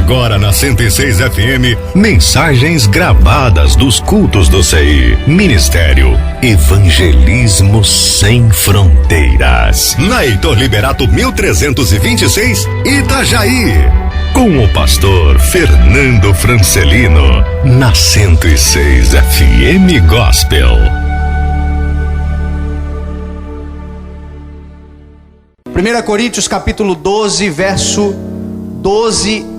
Agora na 106 FM, mensagens gravadas dos cultos do CI. Ministério Evangelismo Sem Fronteiras. Na Heitor Liberato 1326, Itajaí. Com o pastor Fernando Francelino. Na 106 FM Gospel. 1 Coríntios capítulo 12, verso 12.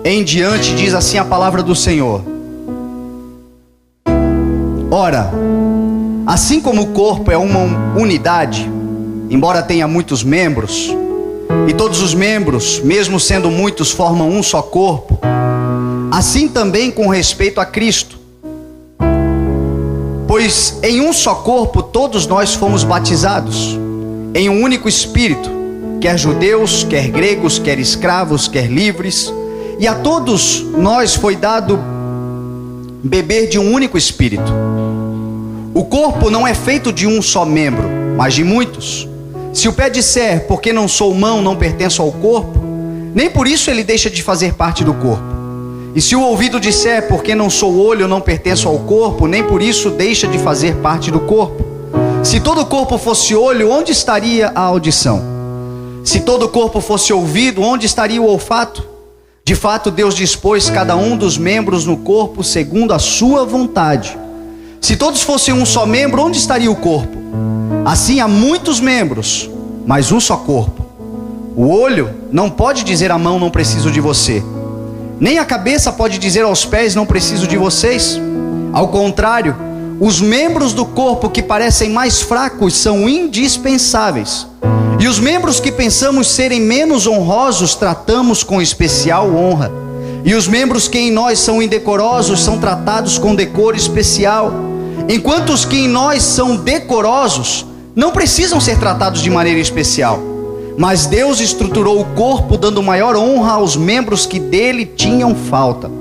Em diante diz assim a palavra do Senhor: Ora, assim como o corpo é uma unidade, embora tenha muitos membros, e todos os membros, mesmo sendo muitos, formam um só corpo, assim também com respeito a Cristo. Pois em um só corpo todos nós fomos batizados, em um único Espírito, quer judeus, quer gregos, quer escravos, quer livres, e a todos nós foi dado beber de um único Espírito. O corpo não é feito de um só membro, mas de muitos. Se o pé disser, porque não sou mão, não pertenço ao corpo, nem por isso ele deixa de fazer parte do corpo. E se o ouvido disser, porque não sou olho, não pertenço ao corpo, nem por isso deixa de fazer parte do corpo. Se todo o corpo fosse olho, onde estaria a audição? Se todo o corpo fosse ouvido, onde estaria o olfato? De fato, Deus dispôs cada um dos membros no corpo segundo a sua vontade. Se todos fossem um só membro, onde estaria o corpo? Assim há muitos membros, mas um só corpo. O olho não pode dizer à mão, não preciso de você. Nem a cabeça pode dizer aos pés, não preciso de vocês. Ao contrário, os membros do corpo que parecem mais fracos são indispensáveis. E os membros que pensamos serem menos honrosos, tratamos com especial honra. E os membros que em nós são indecorosos, são tratados com decoro especial. Enquanto os que em nós são decorosos, não precisam ser tratados de maneira especial. Mas Deus estruturou o corpo, dando maior honra aos membros que dele tinham falta,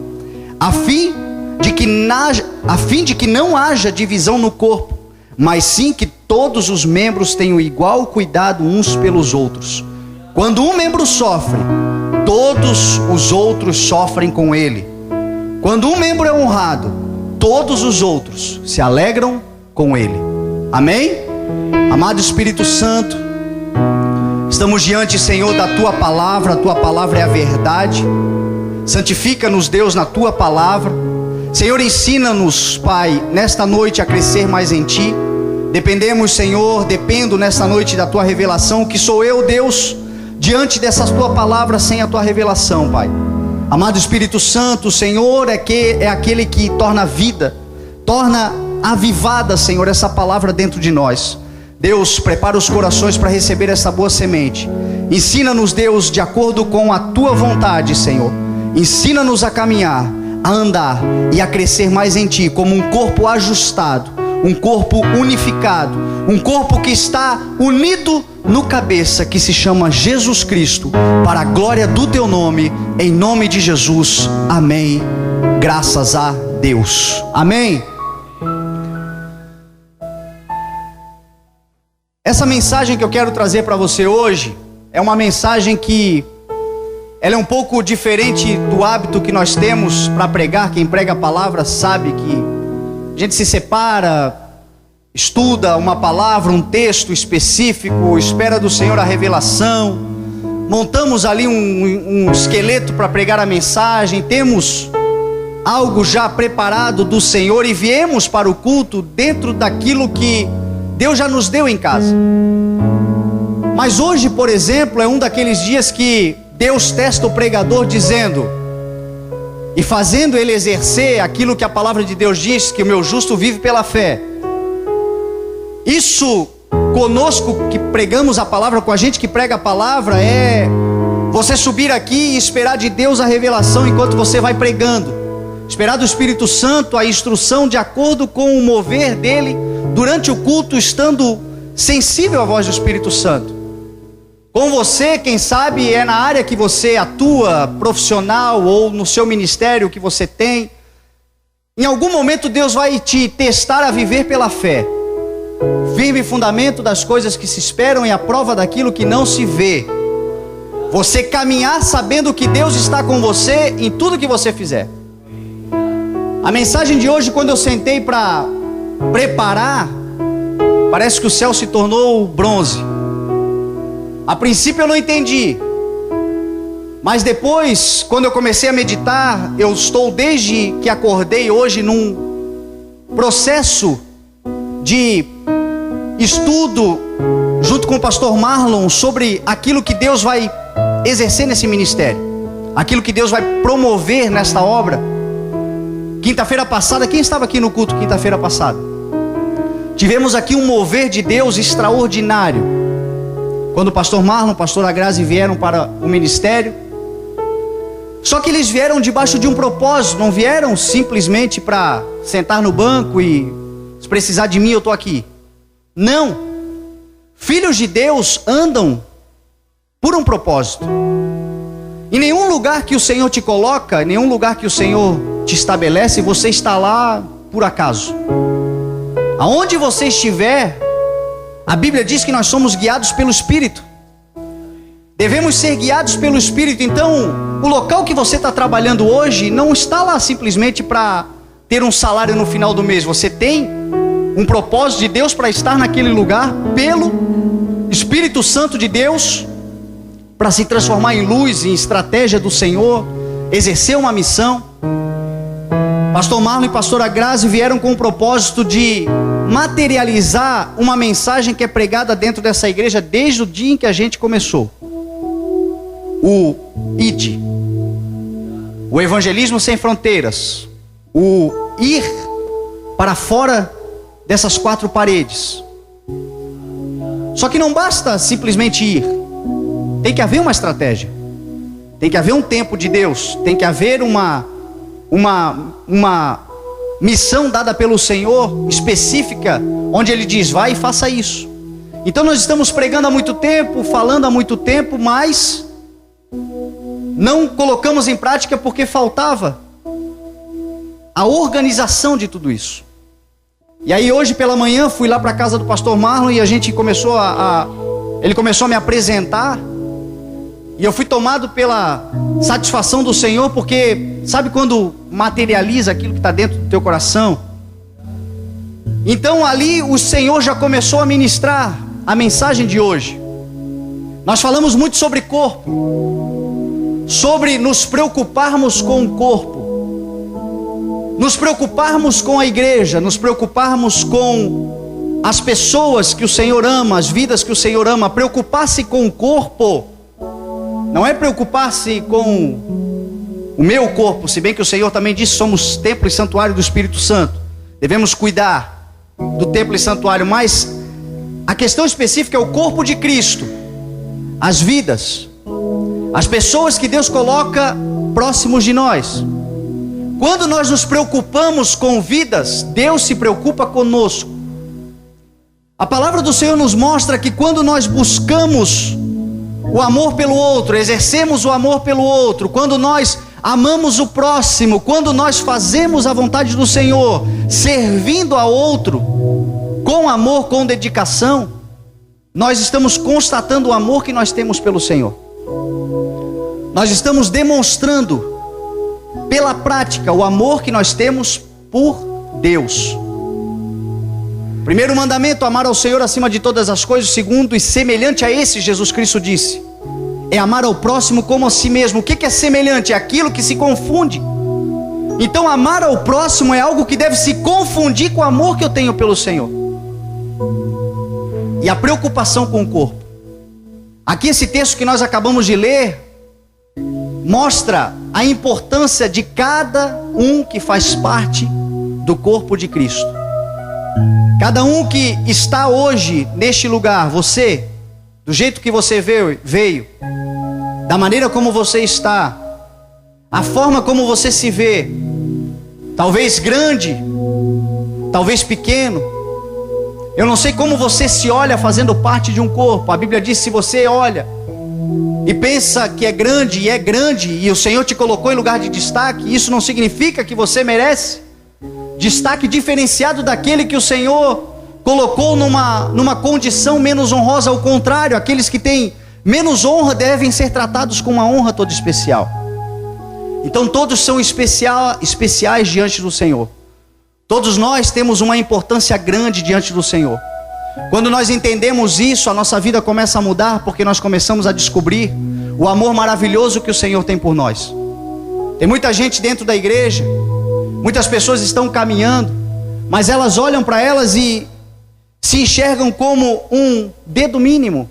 a fim de que não haja divisão no corpo, mas sim que todos os membros tenham igual cuidado uns pelos outros. Quando um membro sofre, todos os outros sofrem com ele. Quando um membro é honrado, todos os outros se alegram com ele. Amém? Amado Espírito Santo, estamos diante, Senhor, da Tua Palavra. A Tua Palavra é a verdade. Santifica-nos, Deus, na Tua Palavra. Senhor, ensina-nos, Pai, nesta noite a crescer mais em Ti. Dependemos, Senhor, dependo nesta noite da Tua revelação, que sou eu, Deus, diante dessa Tua Palavra sem a Tua revelação, Pai. Amado Espírito Santo, o Senhor é aquele que torna vida, torna avivada, Senhor, essa palavra dentro de nós. Deus, prepara os corações para receber essa boa semente. Ensina-nos, Deus, de acordo com a Tua vontade, Senhor. Ensina-nos a caminhar, a andar e a crescer mais em Ti, como um corpo ajustado, um corpo unificado, um corpo que está unido no cabeça, que se chama Jesus Cristo, para a glória do Teu nome, em nome de Jesus. Amém. Graças a Deus. Amém. Essa mensagem que eu quero trazer para você hoje é uma mensagem que ela é um pouco diferente do hábito que nós temos para pregar. Quem prega a palavra sabe que a gente se separa, estuda uma palavra, um texto específico, espera do Senhor a revelação, montamos ali um esqueleto para pregar a mensagem, temos algo já preparado do Senhor e viemos para o culto dentro daquilo que Deus já nos deu em casa. Mas hoje, por exemplo, é um daqueles dias que Deus testa o pregador dizendo e fazendo ele exercer aquilo que a palavra de Deus diz, que o meu justo vive pela fé. Isso conosco que pregamos a palavra, com a gente que prega a palavra, é você subir aqui e esperar de Deus a revelação enquanto você vai pregando. Esperar do Espírito Santo a instrução de acordo com o mover dele durante o culto, estando sensível à voz do Espírito Santo. Com você, quem sabe é na área que você atua, profissional, ou no seu ministério que você tem. Em algum momento Deus vai te testar a viver pela fé. firme fundamento das coisas que se esperam e a prova daquilo que não se vê. Você caminhar sabendo que Deus está com você em tudo que você fizer. A mensagem de hoje, quando eu sentei para preparar, parece que o céu se tornou bronze. A princípio eu não entendi, mas depois, quando eu comecei a meditar, eu estou desde que acordei hoje num processo de estudo junto com o pastor Marlon sobre aquilo que Deus vai exercer nesse ministério, aquilo que Deus vai promover nesta obra. Quinta-feira passada, quem estava aqui no culto quinta-feira passada? Tivemos aqui um mover de Deus extraordinário. Quando o pastor Marlon, o pastor Agrazi vieram para o ministério. Só que eles vieram debaixo de um propósito, não vieram simplesmente para sentar no banco e se precisar de mim eu estou aqui. Não. Filhos de Deus andam por um propósito. Em nenhum lugar que o Senhor te coloca, em nenhum lugar que o Senhor te estabelece, você está lá por acaso. Aonde você estiver, a Bíblia diz que nós somos guiados pelo Espírito. Devemos ser guiados pelo Espírito. Então, o local que você está trabalhando hoje não está lá simplesmente para ter um salário no final do mês. Você tem um propósito de Deus para estar naquele lugar pelo Espírito Santo de Deus, para se transformar em luz, em estratégia do Senhor, exercer uma missão. Pastor Marlon e pastora Grazi vieram com o propósito de materializar uma mensagem que é pregada dentro dessa igreja desde o dia em que a gente começou. O ID, o evangelismo sem fronteiras, o ir para fora dessas quatro paredes. Só que não basta simplesmente ir, tem que haver uma estratégia, tem que haver um tempo de Deus, tem que haver uma missão dada pelo Senhor específica, onde Ele diz, vai e faça isso. Então nós estamos pregando há muito tempo, falando há muito tempo, mas não colocamos em prática porque faltava a organização de tudo isso. E aí hoje pela manhã fui lá para a casa do pastor Marlon e a gente começou ele começou a me apresentar. E eu fui tomado pela satisfação do Senhor, porque sabe quando materializa aquilo que está dentro do teu coração? Então ali o Senhor já começou a ministrar a mensagem de hoje. Nós falamos muito sobre corpo, sobre nos preocuparmos com o corpo, nos preocuparmos com a igreja, nos preocuparmos com as pessoas que o Senhor ama, as vidas que o Senhor ama. Preocupar-se com o corpo não é preocupar-se com o meu corpo, se bem que o Senhor também disse que somos templo e santuário do Espírito Santo. Devemos cuidar do templo e santuário, mas a questão específica é o corpo de Cristo, as vidas, as pessoas que Deus coloca próximos de nós. Quando nós nos preocupamos com vidas, Deus se preocupa conosco. A palavra do Senhor nos mostra que quando nós buscamos o amor pelo outro, exercemos o amor pelo outro, quando nós amamos o próximo, quando nós fazemos a vontade do Senhor, servindo a outro, com amor, com dedicação, nós estamos constatando o amor que nós temos pelo Senhor. Nós estamos demonstrando, pela prática, o amor que nós temos por Deus. Primeiro mandamento, amar ao Senhor acima de todas as coisas. Segundo, e semelhante a esse, Jesus Cristo disse, é amar ao próximo como a si mesmo. O que é semelhante? É aquilo que se confunde. Então amar ao próximo é algo que deve se confundir com o amor que eu tenho pelo Senhor. E a preocupação com o corpo. Aqui esse texto que nós acabamos de ler mostra a importância de cada um que faz parte do corpo de Cristo. Cada um que está hoje neste lugar, você, do jeito que você veio, da maneira como você está, a forma como você se vê, talvez grande, talvez pequeno, eu não sei como você se olha fazendo parte de um corpo. A Bíblia diz, se você olha e pensa que é grande, e o Senhor te colocou em lugar de destaque, isso não significa que você merece destaque diferenciado daquele que o Senhor colocou numa condição menos honrosa. Ao contrário, aqueles que têm menos honra devem ser tratados com uma honra toda especial. Então todos são especiais diante do Senhor. Todos nós temos uma importância grande diante do Senhor. Quando nós entendemos isso, a nossa vida começa a mudar, porque nós começamos a descobrir o amor maravilhoso que o Senhor tem por nós. Tem muita gente dentro da igreja, muitas pessoas estão caminhando, mas elas olham para elas e se enxergam como um dedo mínimo,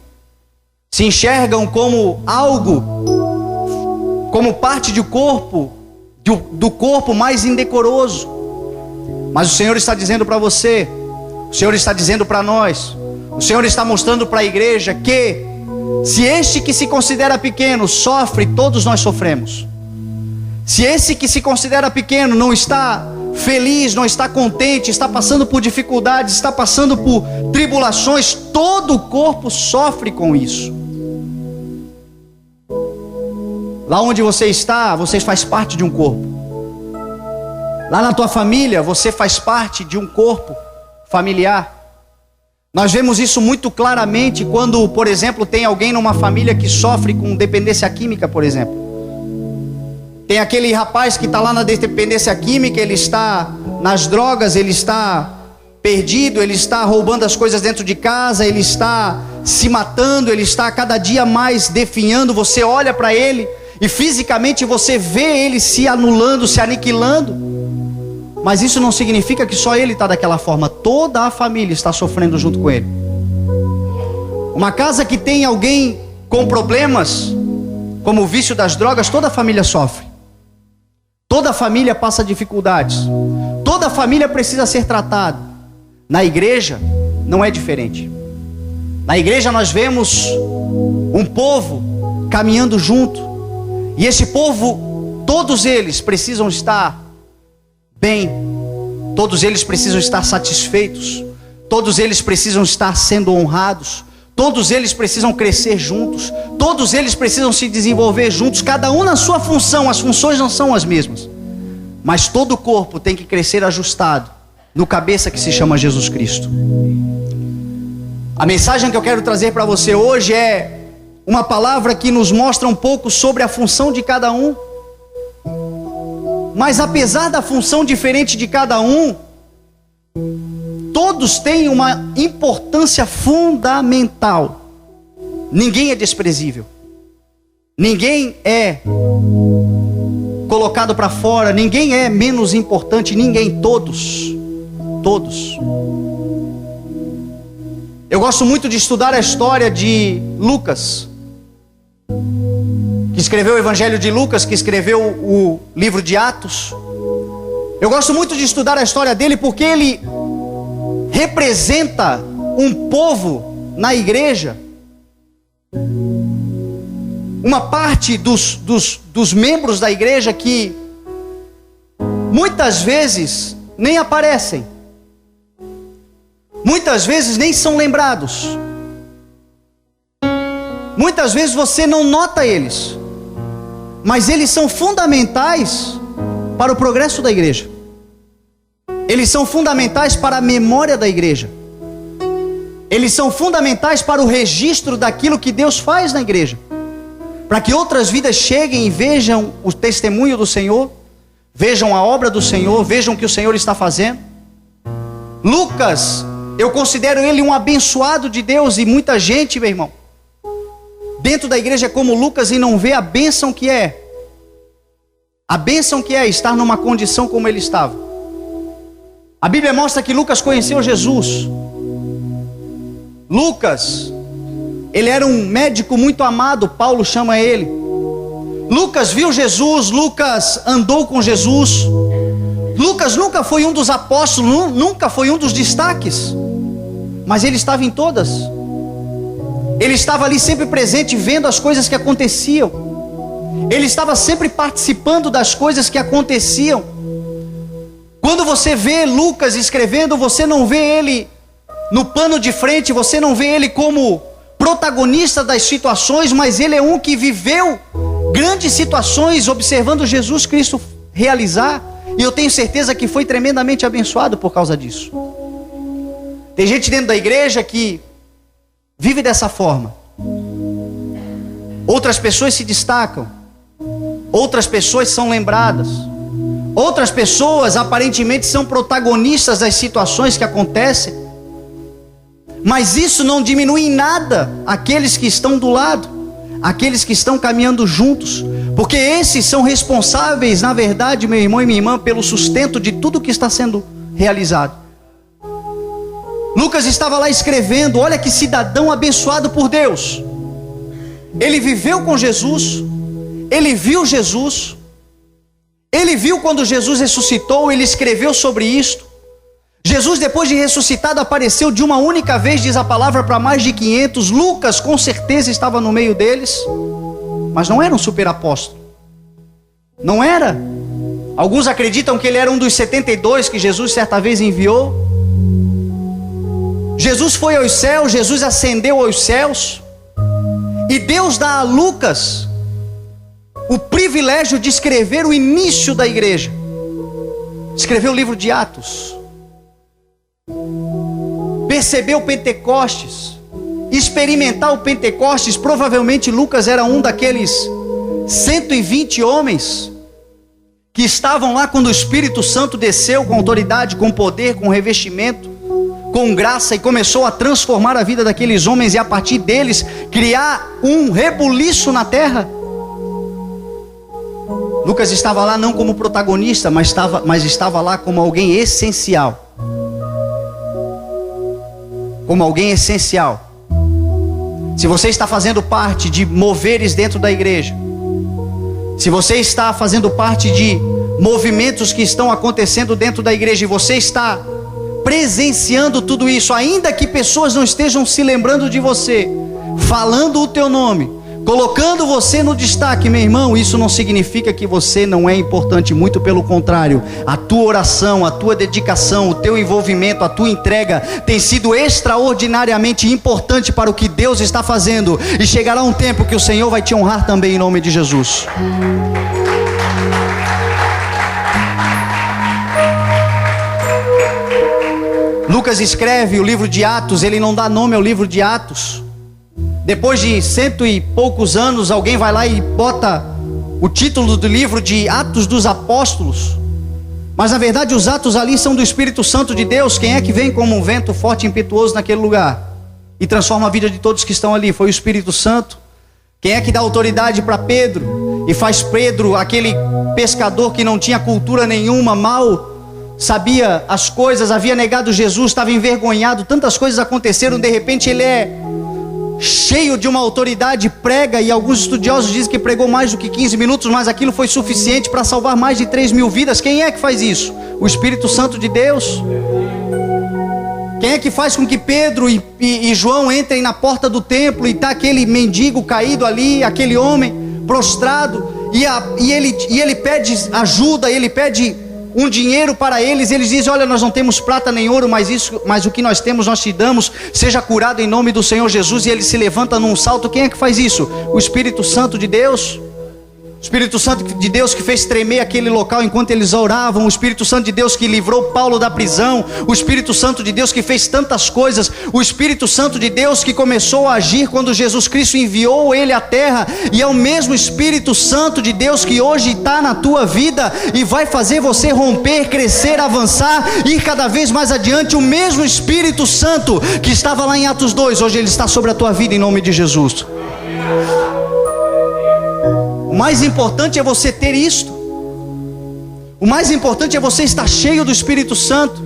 se enxergam como algo, como parte do corpo mais indecoroso. Mas o Senhor está dizendo para você, o Senhor está dizendo para nós, o Senhor está mostrando para a igreja que se este que se considera pequeno sofre, todos nós sofremos. Se esse que se considera pequeno não está feliz, não está contente, está passando por dificuldades, está passando por tribulações, todo o corpo sofre com isso. Lá onde você está, você faz parte de um corpo. Lá na tua família, você faz parte de um corpo familiar. Nós vemos isso muito claramente quando, por exemplo, tem alguém numa família que sofre com dependência química, por exemplo. Tem aquele rapaz que está lá na dependência química, ele está nas drogas, ele está perdido, ele está roubando as coisas dentro de casa, ele está se matando, ele está cada dia mais definhando. Você olha para ele e fisicamente você vê ele se anulando, se aniquilando. Mas isso não significa que só ele está daquela forma. Toda a família está sofrendo junto com ele. Uma casa que tem alguém com problemas, como o vício das drogas, toda a família sofre. Toda a família passa dificuldades. Toda a família precisa ser tratada. Na igreja não é diferente. Na igreja nós vemos um povo caminhando junto. E esse povo, todos eles precisam estar bem, todos eles precisam estar satisfeitos, todos eles precisam estar sendo honrados, todos eles precisam crescer juntos, todos eles precisam se desenvolver juntos, cada um na sua função. As funções não são as mesmas, mas todo o corpo tem que crescer ajustado no cabeça que se chama Jesus Cristo. A mensagem que eu quero trazer para você hoje é uma palavra que nos mostra um pouco sobre a função de cada um. Mas apesar da função diferente de cada um, todos têm uma importância fundamental. Ninguém é desprezível. Ninguém é colocado para fora, ninguém é menos importante, ninguém, todos. Eu gosto muito de estudar a história de Lucas, que escreveu o Evangelho de Lucas, que escreveu o livro de Atos. Eu gosto muito de estudar a história dele porque ele representa um povo na igreja, uma parte dos membros da igreja que muitas vezes nem aparecem, muitas vezes nem são lembrados, muitas vezes você não nota eles, mas eles são fundamentais para o progresso da igreja. Eles são fundamentais para a memória da igreja. Eles são fundamentais para o registro daquilo que Deus faz na igreja, para que outras vidas cheguem e vejam o testemunho do Senhor, vejam a obra do Senhor, vejam o que o Senhor está fazendo. Lucas, eu considero ele um abençoado de Deus, e muita gente, meu irmão, dentro da igreja é como Lucas e não vê a bênção que é. A bênção que é estar numa condição como ele estava. A Bíblia mostra que Lucas conheceu Jesus. Lucas, ele era um médico muito amado, Paulo chama ele. Lucas viu Jesus, Lucas andou com Jesus. Lucas nunca foi um dos apóstolos, nunca foi um dos destaques, mas ele estava em todas. Ele estava ali sempre presente, vendo as coisas que aconteciam. Ele estava sempre participando das coisas que aconteciam. Quando você vê Lucas escrevendo, você não vê ele no pano de frente, você não vê ele como protagonista das situações, mas ele é um que viveu grandes situações observando Jesus Cristo realizar, e eu tenho certeza que foi tremendamente abençoado por causa disso. Tem gente dentro da igreja que vive dessa forma. Outras pessoas se destacam, outras pessoas são lembradas, outras pessoas aparentemente são protagonistas das situações que acontecem, mas isso não diminui em nada aqueles que estão do lado, aqueles que estão caminhando juntos, porque esses são responsáveis, na verdade, meu irmão e minha irmã, pelo sustento de tudo que está sendo realizado. Lucas estava lá escrevendo, olha que cidadão abençoado por Deus. Ele viveu com Jesus, ele viu Jesus, ele viu quando Jesus ressuscitou, ele escreveu sobre isto. Jesus, depois de ressuscitado, apareceu de uma única vez, diz a palavra, para mais de 500. Lucas com certeza estava no meio deles, mas não era um super apóstolo, não era. Alguns acreditam que ele era um dos 72 que Jesus certa vez enviou. Jesus foi aos céus, Jesus ascendeu aos céus, e Deus dá a Lucas o privilégio de escrever o início da igreja. Escreveu o livro de Atos, percebeu Pentecostes, experimentar o Pentecostes. Provavelmente Lucas era um daqueles 120 homens que estavam lá quando o Espírito Santo desceu com autoridade, com poder, com revestimento, com graça, e começou a transformar a vida daqueles homens, e a partir deles criar um rebuliço na terra. Lucas estava lá não como protagonista, mas estava lá como alguém essencial. Como alguém essencial. Se você está fazendo parte de moveres dentro da igreja, se você está fazendo parte de movimentos que estão acontecendo dentro da igreja, e você está presenciando tudo isso, ainda que pessoas não estejam se lembrando de você, falando o teu nome, colocando você no destaque, meu irmão, isso não significa que você não é importante. Muito pelo contrário, a tua oração, a tua dedicação, o teu envolvimento, a tua entrega tem sido extraordinariamente importante para o que Deus está fazendo, e chegará um tempo que o Senhor vai te honrar também, em nome de Jesus. Lucas escreve o livro de Atos, ele não dá nome ao livro de Atos. Depois de 100 e poucos anos, alguém vai lá e bota o título do livro de Atos dos Apóstolos. Mas na verdade os atos ali são do Espírito Santo de Deus. Quem é que vem como um vento forte e impetuoso naquele lugar e transforma a vida de todos que estão ali? Foi o Espírito Santo. Quem é que dá autoridade para Pedro e faz Pedro, aquele pescador que não tinha cultura nenhuma, mal sabia as coisas, havia negado Jesus, estava envergonhado, tantas coisas aconteceram, de repente ele é cheio de uma autoridade, prega, e alguns estudiosos dizem que pregou mais do que 15 minutos, mas aquilo foi suficiente para salvar mais de 3.000 vidas. Quem é que faz isso? O Espírito Santo de Deus. Quem é que faz com que Pedro e João entrem na porta do templo, e está aquele mendigo caído ali, aquele homem prostrado, e ele pede ajuda, ele pede um dinheiro para eles. Eles dizem: olha, nós não temos prata nem ouro, mas o que nós temos nós te damos, seja curado em nome do Senhor Jesus. E ele se levanta num salto. Quem é que faz isso? O Espírito Santo de Deus. O Espírito Santo de Deus que fez tremer aquele local enquanto eles oravam. O Espírito Santo de Deus que livrou Paulo da prisão. O Espírito Santo de Deus que fez tantas coisas. O Espírito Santo de Deus que começou a agir quando Jesus Cristo enviou ele à terra. E é o mesmo Espírito Santo de Deus que hoje está na tua vida e vai fazer você romper, crescer, avançar, ir cada vez mais adiante. O mesmo Espírito Santo que estava lá em Atos 2, hoje ele está sobre a tua vida, em nome de Jesus. O mais importante é você ter isto. O mais importante é você estar cheio do Espírito Santo.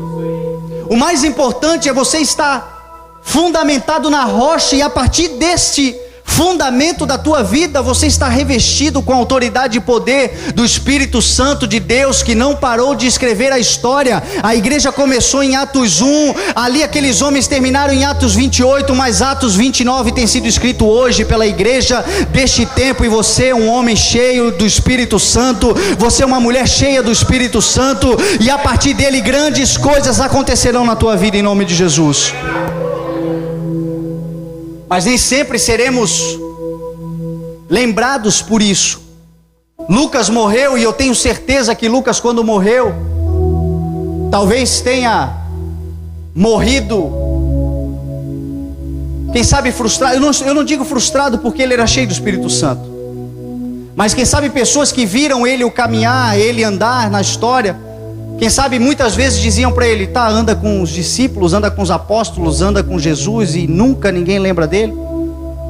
O mais importante é você estar fundamentado na rocha, e a partir deste fundamento da tua vida, você está revestido com a autoridade e poder do Espírito Santo de Deus, que não parou de escrever a história. A igreja começou em Atos 1, ali aqueles homens terminaram em Atos 28, mas Atos 29 tem sido escrito hoje pela igreja deste tempo, e você é um homem cheio do Espírito Santo, você é uma mulher cheia do Espírito Santo, e a partir dele grandes coisas acontecerão na tua vida, em nome de Jesus. Mas nem sempre seremos lembrados por isso. Lucas morreu, e eu tenho certeza que Lucas, quando morreu, talvez tenha morrido quem sabe frustrado, eu não digo frustrado porque ele era cheio do Espírito Santo, mas quem sabe pessoas que viram ele o caminhar, ele andar na história, quem sabe muitas vezes diziam para ele, tá, anda com os discípulos, anda com os apóstolos, anda com Jesus, e nunca ninguém lembra dele.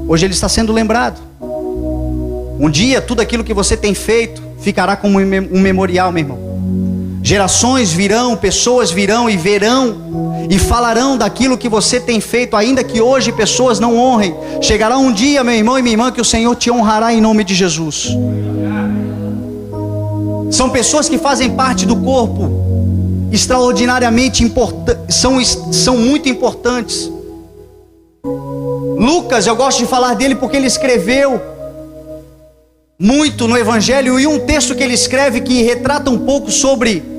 Hoje ele está sendo lembrado. Um dia tudo aquilo que você tem feito ficará como um memorial, meu irmão. Gerações virão, pessoas virão e verão e falarão daquilo que você tem feito, ainda que hoje pessoas não honrem. Chegará um dia, meu irmão e minha irmã, que o Senhor te honrará em nome de Jesus. São pessoas que fazem parte do corpo, extraordinariamente importantes, são muito importantes. Lucas, eu gosto de falar dele porque ele escreveu muito no Evangelho, e um texto que ele escreve que retrata um pouco sobre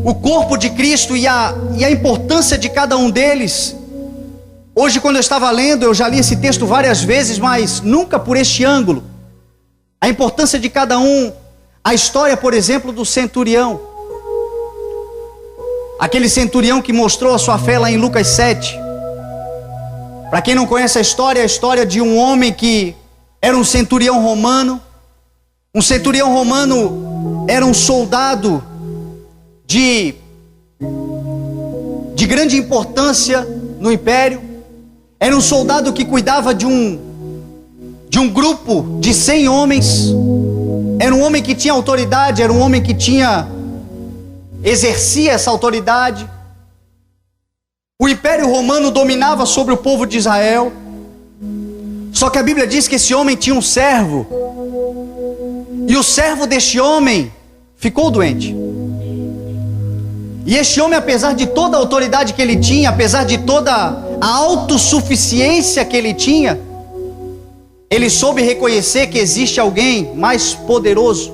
o corpo de Cristo e a importância de cada um deles. Hoje, quando eu estava lendo, eu já li esse texto várias vezes, mas nunca por este ângulo. A importância de cada um. A história, por exemplo, do centurião. Aquele centurião que mostrou a sua fé lá em Lucas 7. Para quem não conhece a história de um homem que era um centurião romano. Um centurião romano era um soldado de grande importância no império. Era um soldado que cuidava de um grupo de 100 homens. Era um homem que tinha autoridade, era um homem que exercia essa autoridade. O Império Romano dominava sobre o povo de Israel. Só que a Bíblia diz que esse homem tinha um servo. E o servo deste homem ficou doente. E este homem, apesar de toda a autoridade que ele tinha, apesar de toda a autossuficiência que ele tinha, ele soube reconhecer que existe alguém mais poderoso,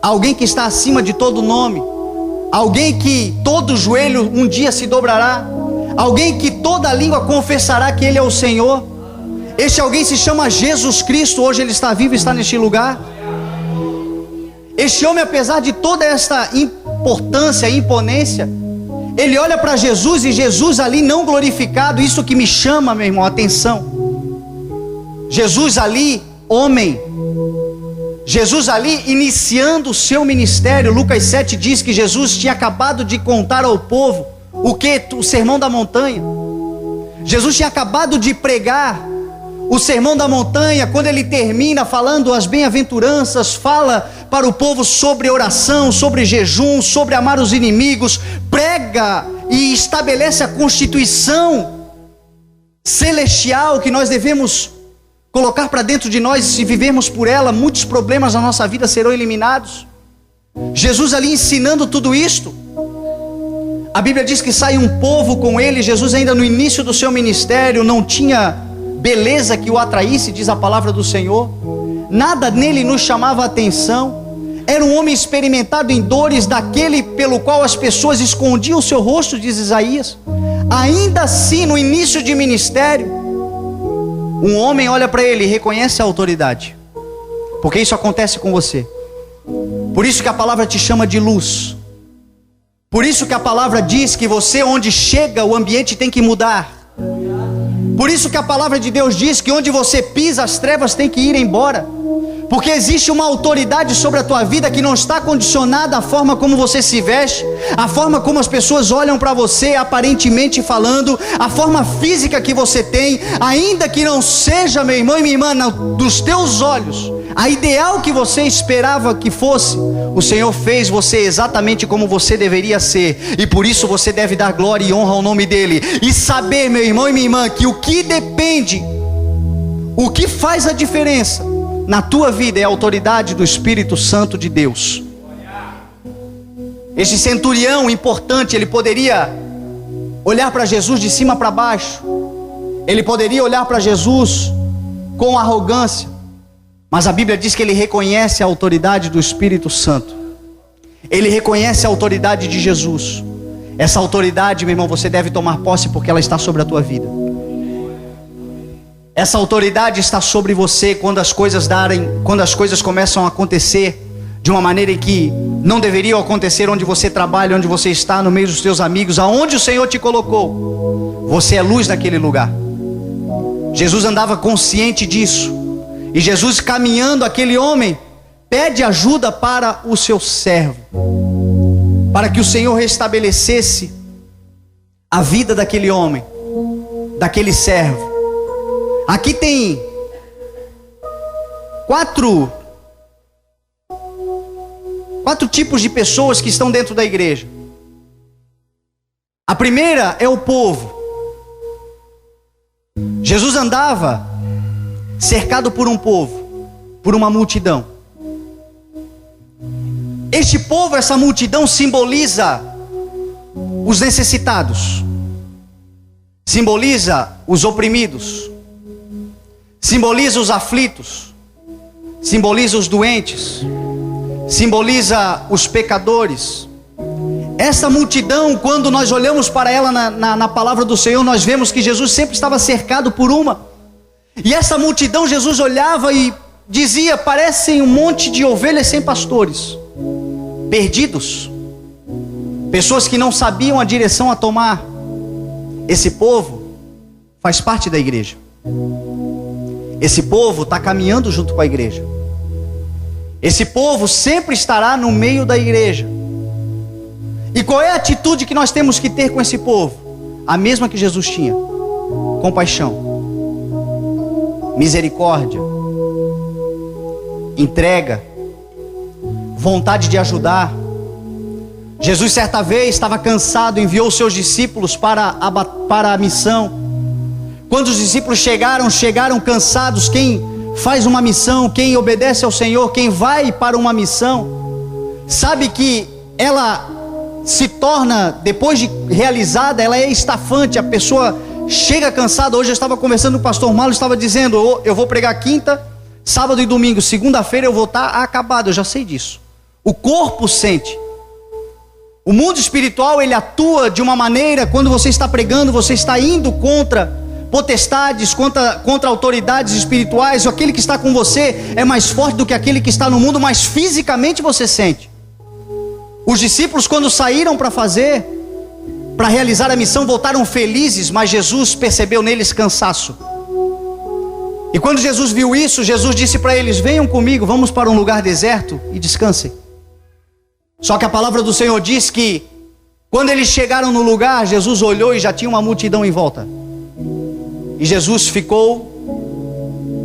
alguém que está acima de todo nome, alguém que todo joelho um dia se dobrará, alguém que toda língua confessará que Ele é o Senhor. Este alguém se chama Jesus Cristo. Hoje Ele está vivo e está neste lugar. Este homem, apesar de toda esta importância e imponência, ele olha para Jesus, e Jesus ali não glorificado. Isso que me chama, meu irmão, a atenção. Jesus ali, homem. Jesus ali iniciando o seu ministério. Lucas 7 diz que Jesus tinha acabado de contar ao povo o que? O Sermão da Montanha. Jesus tinha acabado de pregar o Sermão da Montanha. Quando ele termina falando as bem-aventuranças, fala para o povo sobre oração, sobre jejum, sobre amar os inimigos, prega e estabelece a constituição celestial que nós devemos colocar para dentro de nós. Se vivermos por ela, muitos problemas na nossa vida serão eliminados. Jesus ali ensinando tudo isto. A Bíblia diz que sai um povo com ele. Jesus ainda no início do seu ministério não tinha beleza que o atraísse, diz a palavra do Senhor. Nada nele nos chamava a atenção. Era um homem experimentado em dores, daquele pelo qual as pessoas escondiam o seu rosto, diz Isaías. Ainda assim, no início de ministério, um homem olha para ele e reconhece a autoridade. Porque isso acontece com você. Por isso que a palavra te chama de luz. Por isso que a palavra diz que você, onde chega, o ambiente tem que mudar. Por isso que a palavra de Deus diz que onde você pisa, as trevas têm que ir embora. Porque existe uma autoridade sobre a tua vida que não está condicionada à forma como você se veste, à forma como as pessoas olham para você, aparentemente falando, a forma física que você tem, ainda que não seja, meu irmão e minha irmã, dos teus olhos, a ideal que você esperava que fosse. O Senhor fez você exatamente como você deveria ser, e por isso você deve dar glória e honra ao nome dEle, e saber, meu irmão e minha irmã, que o que depende, o que faz a diferença na tua vida é a autoridade do Espírito Santo de Deus. Este centurião importante, ele poderia olhar para Jesus de cima para baixo, ele poderia olhar para Jesus com arrogância, mas a Bíblia diz que ele reconhece a autoridade do Espírito Santo. Ele reconhece a autoridade de Jesus. Essa autoridade, meu irmão, você deve tomar posse, porque ela está sobre a tua vida. Essa autoridade está sobre você quando as coisas começam a acontecer de uma maneira em que não deveriam acontecer, onde você trabalha, onde você está, no meio dos teus amigos, aonde o Senhor te colocou. Você é luz naquele lugar. Jesus andava consciente disso. E Jesus, caminhando, aquele homem pede ajuda para o seu servo, para que o Senhor restabelecesse a vida daquele homem, daquele servo. Aqui tem quatro tipos de pessoas que estão dentro da igreja. A primeira é o povo. Jesus andava cercado por um povo, por uma multidão. Este povo, essa multidão, simboliza os necessitados, simboliza os oprimidos, simboliza os aflitos, simboliza os doentes, simboliza os pecadores. Essa multidão, quando nós olhamos para ela na palavra do Senhor, nós vemos que Jesus sempre estava cercado por uma. E essa multidão, Jesus olhava e dizia: parecem um monte de ovelhas sem pastores, perdidos, pessoas que não sabiam a direção a tomar. Esse povo faz parte da igreja. Esse povo está caminhando junto com a igreja. Esse povo sempre estará no meio da igreja. E qual é a atitude que nós temos que ter com esse povo? A mesma que Jesus tinha: compaixão, misericórdia, entrega, vontade de ajudar. Jesus certa vez estava cansado, enviou seus discípulos para a missão. Quando os discípulos chegaram cansados. Quem faz uma missão, quem obedece ao Senhor, quem vai para uma missão, sabe que ela se torna, depois de realizada, ela é estafante. A pessoa chega cansada. Hoje eu estava conversando com o pastor Malo, estava dizendo: eu vou pregar quinta, sábado e domingo, segunda-feira eu vou estar acabado. Eu já sei disso. O corpo sente. O mundo espiritual, ele atua de uma maneira. Quando você está pregando, você está indo contra potestades, contra autoridades espirituais. Aquele que está com você é mais forte do que aquele que está no mundo, mas fisicamente você sente. Os discípulos, quando saíram para realizar a missão, voltaram felizes, mas Jesus percebeu neles cansaço. E quando Jesus viu isso, Jesus disse para eles: venham comigo, vamos para um lugar deserto e descansem. Só que a palavra do Senhor diz que quando eles chegaram no lugar, Jesus olhou e já tinha uma multidão em volta. E Jesus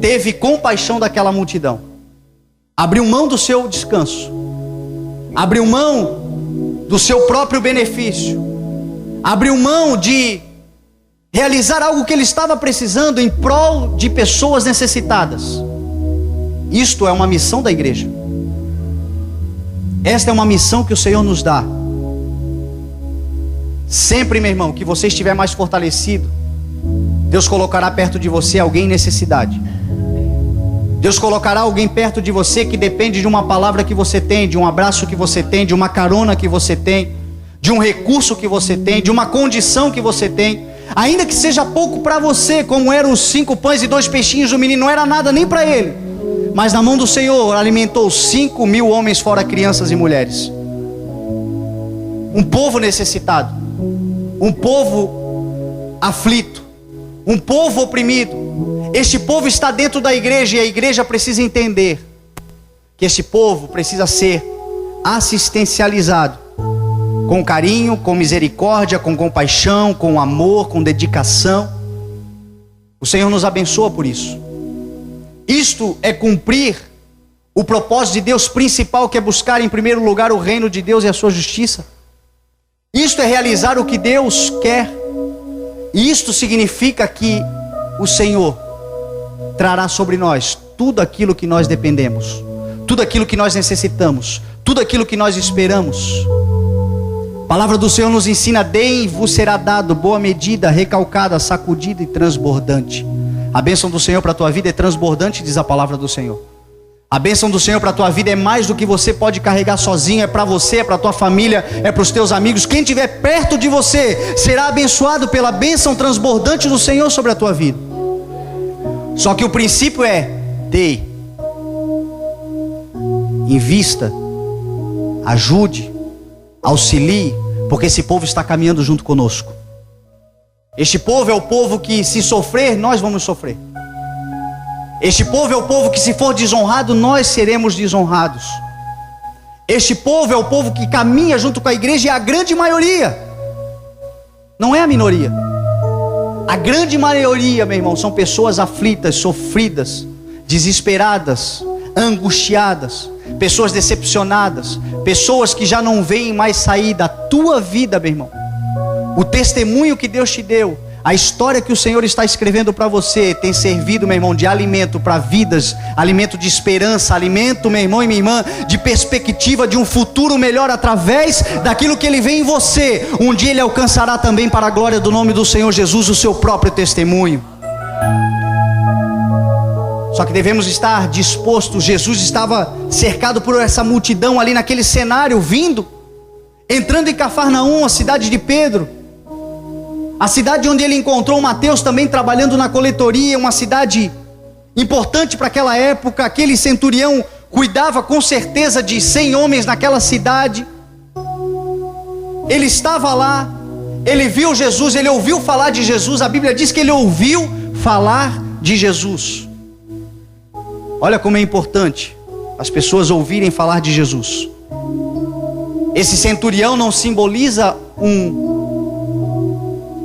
teve compaixão daquela multidão, abriu mão do seu descanso, abriu mão do seu próprio benefício, abriu mão de realizar algo que ele estava precisando em prol de pessoas necessitadas. Isto é uma missão da igreja. Esta é uma missão que o Senhor nos dá. Sempre, meu irmão, que você estiver mais fortalecido, Deus colocará perto de você alguém em necessidade. Deus colocará alguém perto de você que depende de uma palavra que você tem, de um abraço que você tem, de uma carona que você tem, de um recurso que você tem, de uma condição que você tem. Ainda que seja pouco para você, como eram os 5 pães e 2 peixinhos do menino, não era nada nem para ele, mas na mão do Senhor alimentou 5.000 homens, fora crianças e mulheres. Um povo necessitado, um povo aflito, um povo oprimido. Este povo está dentro da igreja, e a igreja precisa entender que este povo precisa ser assistencializado com carinho, com misericórdia, com compaixão, com amor, com dedicação. O Senhor nos abençoa por isso. Isto é cumprir o propósito de Deus principal, que é buscar em primeiro lugar o reino de Deus e a sua justiça. Isto é realizar o que Deus quer. E isto significa que o Senhor trará sobre nós tudo aquilo que nós dependemos, tudo aquilo que nós necessitamos, tudo aquilo que nós esperamos. A palavra do Senhor nos ensina: deem e vos será dado, boa medida, recalcada, sacudida e transbordante. A bênção do Senhor para a tua vida é transbordante, diz a palavra do Senhor. A bênção do Senhor para a tua vida é mais do que você pode carregar sozinho. É para você, é para a tua família, é para os teus amigos. Quem estiver perto de você será abençoado pela bênção transbordante do Senhor sobre a tua vida. Só que o princípio é: dê, invista, ajude, auxilie, porque esse povo está caminhando junto conosco. Este povo é o povo que, se sofrer, nós vamos sofrer. Este povo é o povo que, se for desonrado, nós seremos desonrados. Este povo é o povo que caminha junto com a igreja, e a grande maioria, não é a minoria. A grande maioria, meu irmão, são pessoas aflitas, sofridas, desesperadas, angustiadas, pessoas decepcionadas, pessoas que já não veem mais saída. A tua vida, meu irmão, o testemunho que Deus te deu, a história que o Senhor está escrevendo para você, tem servido, meu irmão, de alimento para vidas, alimento de esperança, alimento, meu irmão e minha irmã, de perspectiva de um futuro melhor, através daquilo que Ele vê em você. Um dia Ele alcançará também, para a glória do nome do Senhor Jesus, o seu próprio testemunho. Só que devemos estar dispostos. Jesus estava cercado por essa multidão ali naquele cenário, entrando em Cafarnaum, a cidade de Pedro, a cidade onde ele encontrou Mateus também trabalhando na coletoria, uma cidade importante para aquela época. Aquele centurião cuidava com certeza de 100 homens naquela cidade. Ele estava lá, ele viu Jesus, ele ouviu falar de Jesus. A Bíblia diz que ele ouviu falar de Jesus. Olha como é importante as pessoas ouvirem falar de Jesus. Esse centurião não simboliza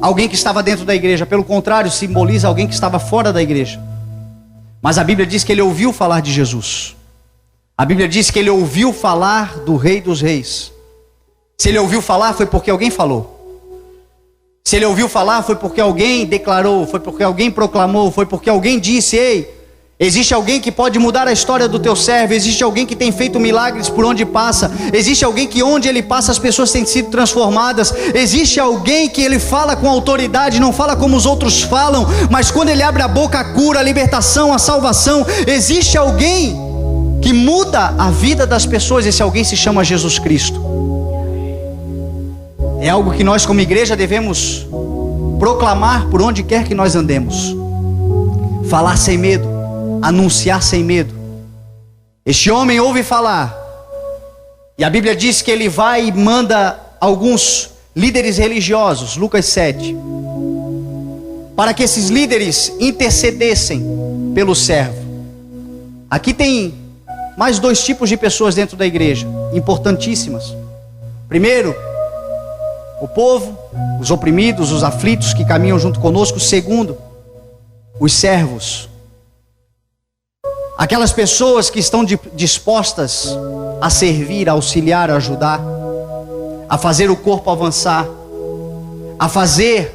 alguém que estava dentro da igreja, pelo contrário, simboliza alguém que estava fora da igreja. Mas a Bíblia diz que ele ouviu falar de Jesus. A Bíblia diz que ele ouviu falar do Rei dos Reis. Se ele ouviu falar, foi porque alguém falou. Se ele ouviu falar, foi porque alguém declarou, foi porque alguém proclamou, foi porque alguém disse: ei, existe alguém que pode mudar a história do teu servo. Existe alguém que tem feito milagres por onde passa. Existe alguém que onde ele passa as pessoas têm sido transformadas. Existe alguém que ele fala com autoridade, não fala como os outros falam, mas quando ele abre a boca, a cura, a libertação, a salvação. Existe alguém que muda a vida das pessoas. Esse alguém se chama Jesus Cristo. É algo que nós como igreja devemos proclamar por onde quer que nós andemos. Falar sem medo, anunciar sem medo. Este homem ouve falar, e a Bíblia diz que ele vai e manda alguns líderes religiosos, Lucas 7, para que esses líderes intercedessem pelo servo. Aqui tem mais 2 tipos de pessoas dentro da igreja, importantíssimas. Primeiro, o povo, os oprimidos, os aflitos que caminham junto conosco. Segundo, os servos, aquelas pessoas que estão dispostas a servir, a auxiliar, a ajudar, a fazer o corpo avançar, a fazer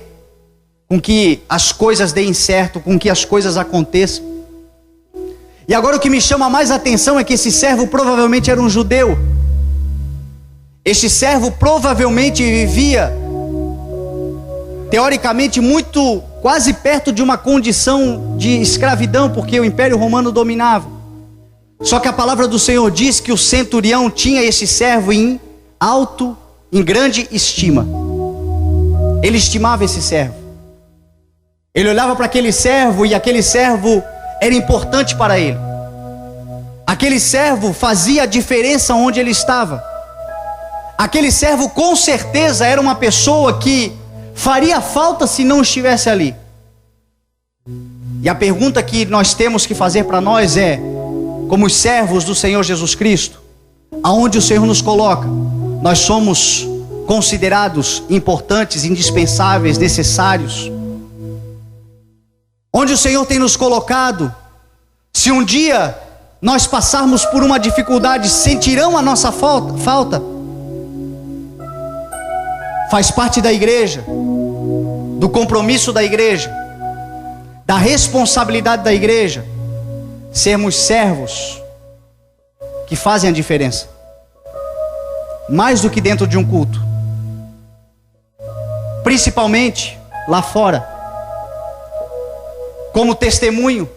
com que as coisas deem certo, com que as coisas aconteçam. E agora o que me chama mais a atenção é que esse servo provavelmente era um judeu. Este servo provavelmente vivia, teoricamente, quase perto de uma condição de escravidão, porque o Império Romano dominava. Só que a palavra do Senhor diz que o centurião tinha esse servo em grande estima. Ele estimava esse servo. Ele olhava para aquele servo, e aquele servo era importante para ele. Aquele servo fazia a diferença onde ele estava. Aquele servo com certeza era uma pessoa que faria falta se não estivesse ali. E a pergunta que nós temos que fazer para nós é: como os servos do Senhor Jesus Cristo, aonde o Senhor nos coloca, nós somos considerados importantes, indispensáveis, necessários? Onde o Senhor tem nos colocado, se um dia nós passarmos por uma dificuldade, sentirão a nossa falta? Faz parte da igreja, do compromisso da igreja, da responsabilidade da igreja, sermos servos que fazem a diferença, mais do que dentro de um culto, principalmente lá fora, como testemunho,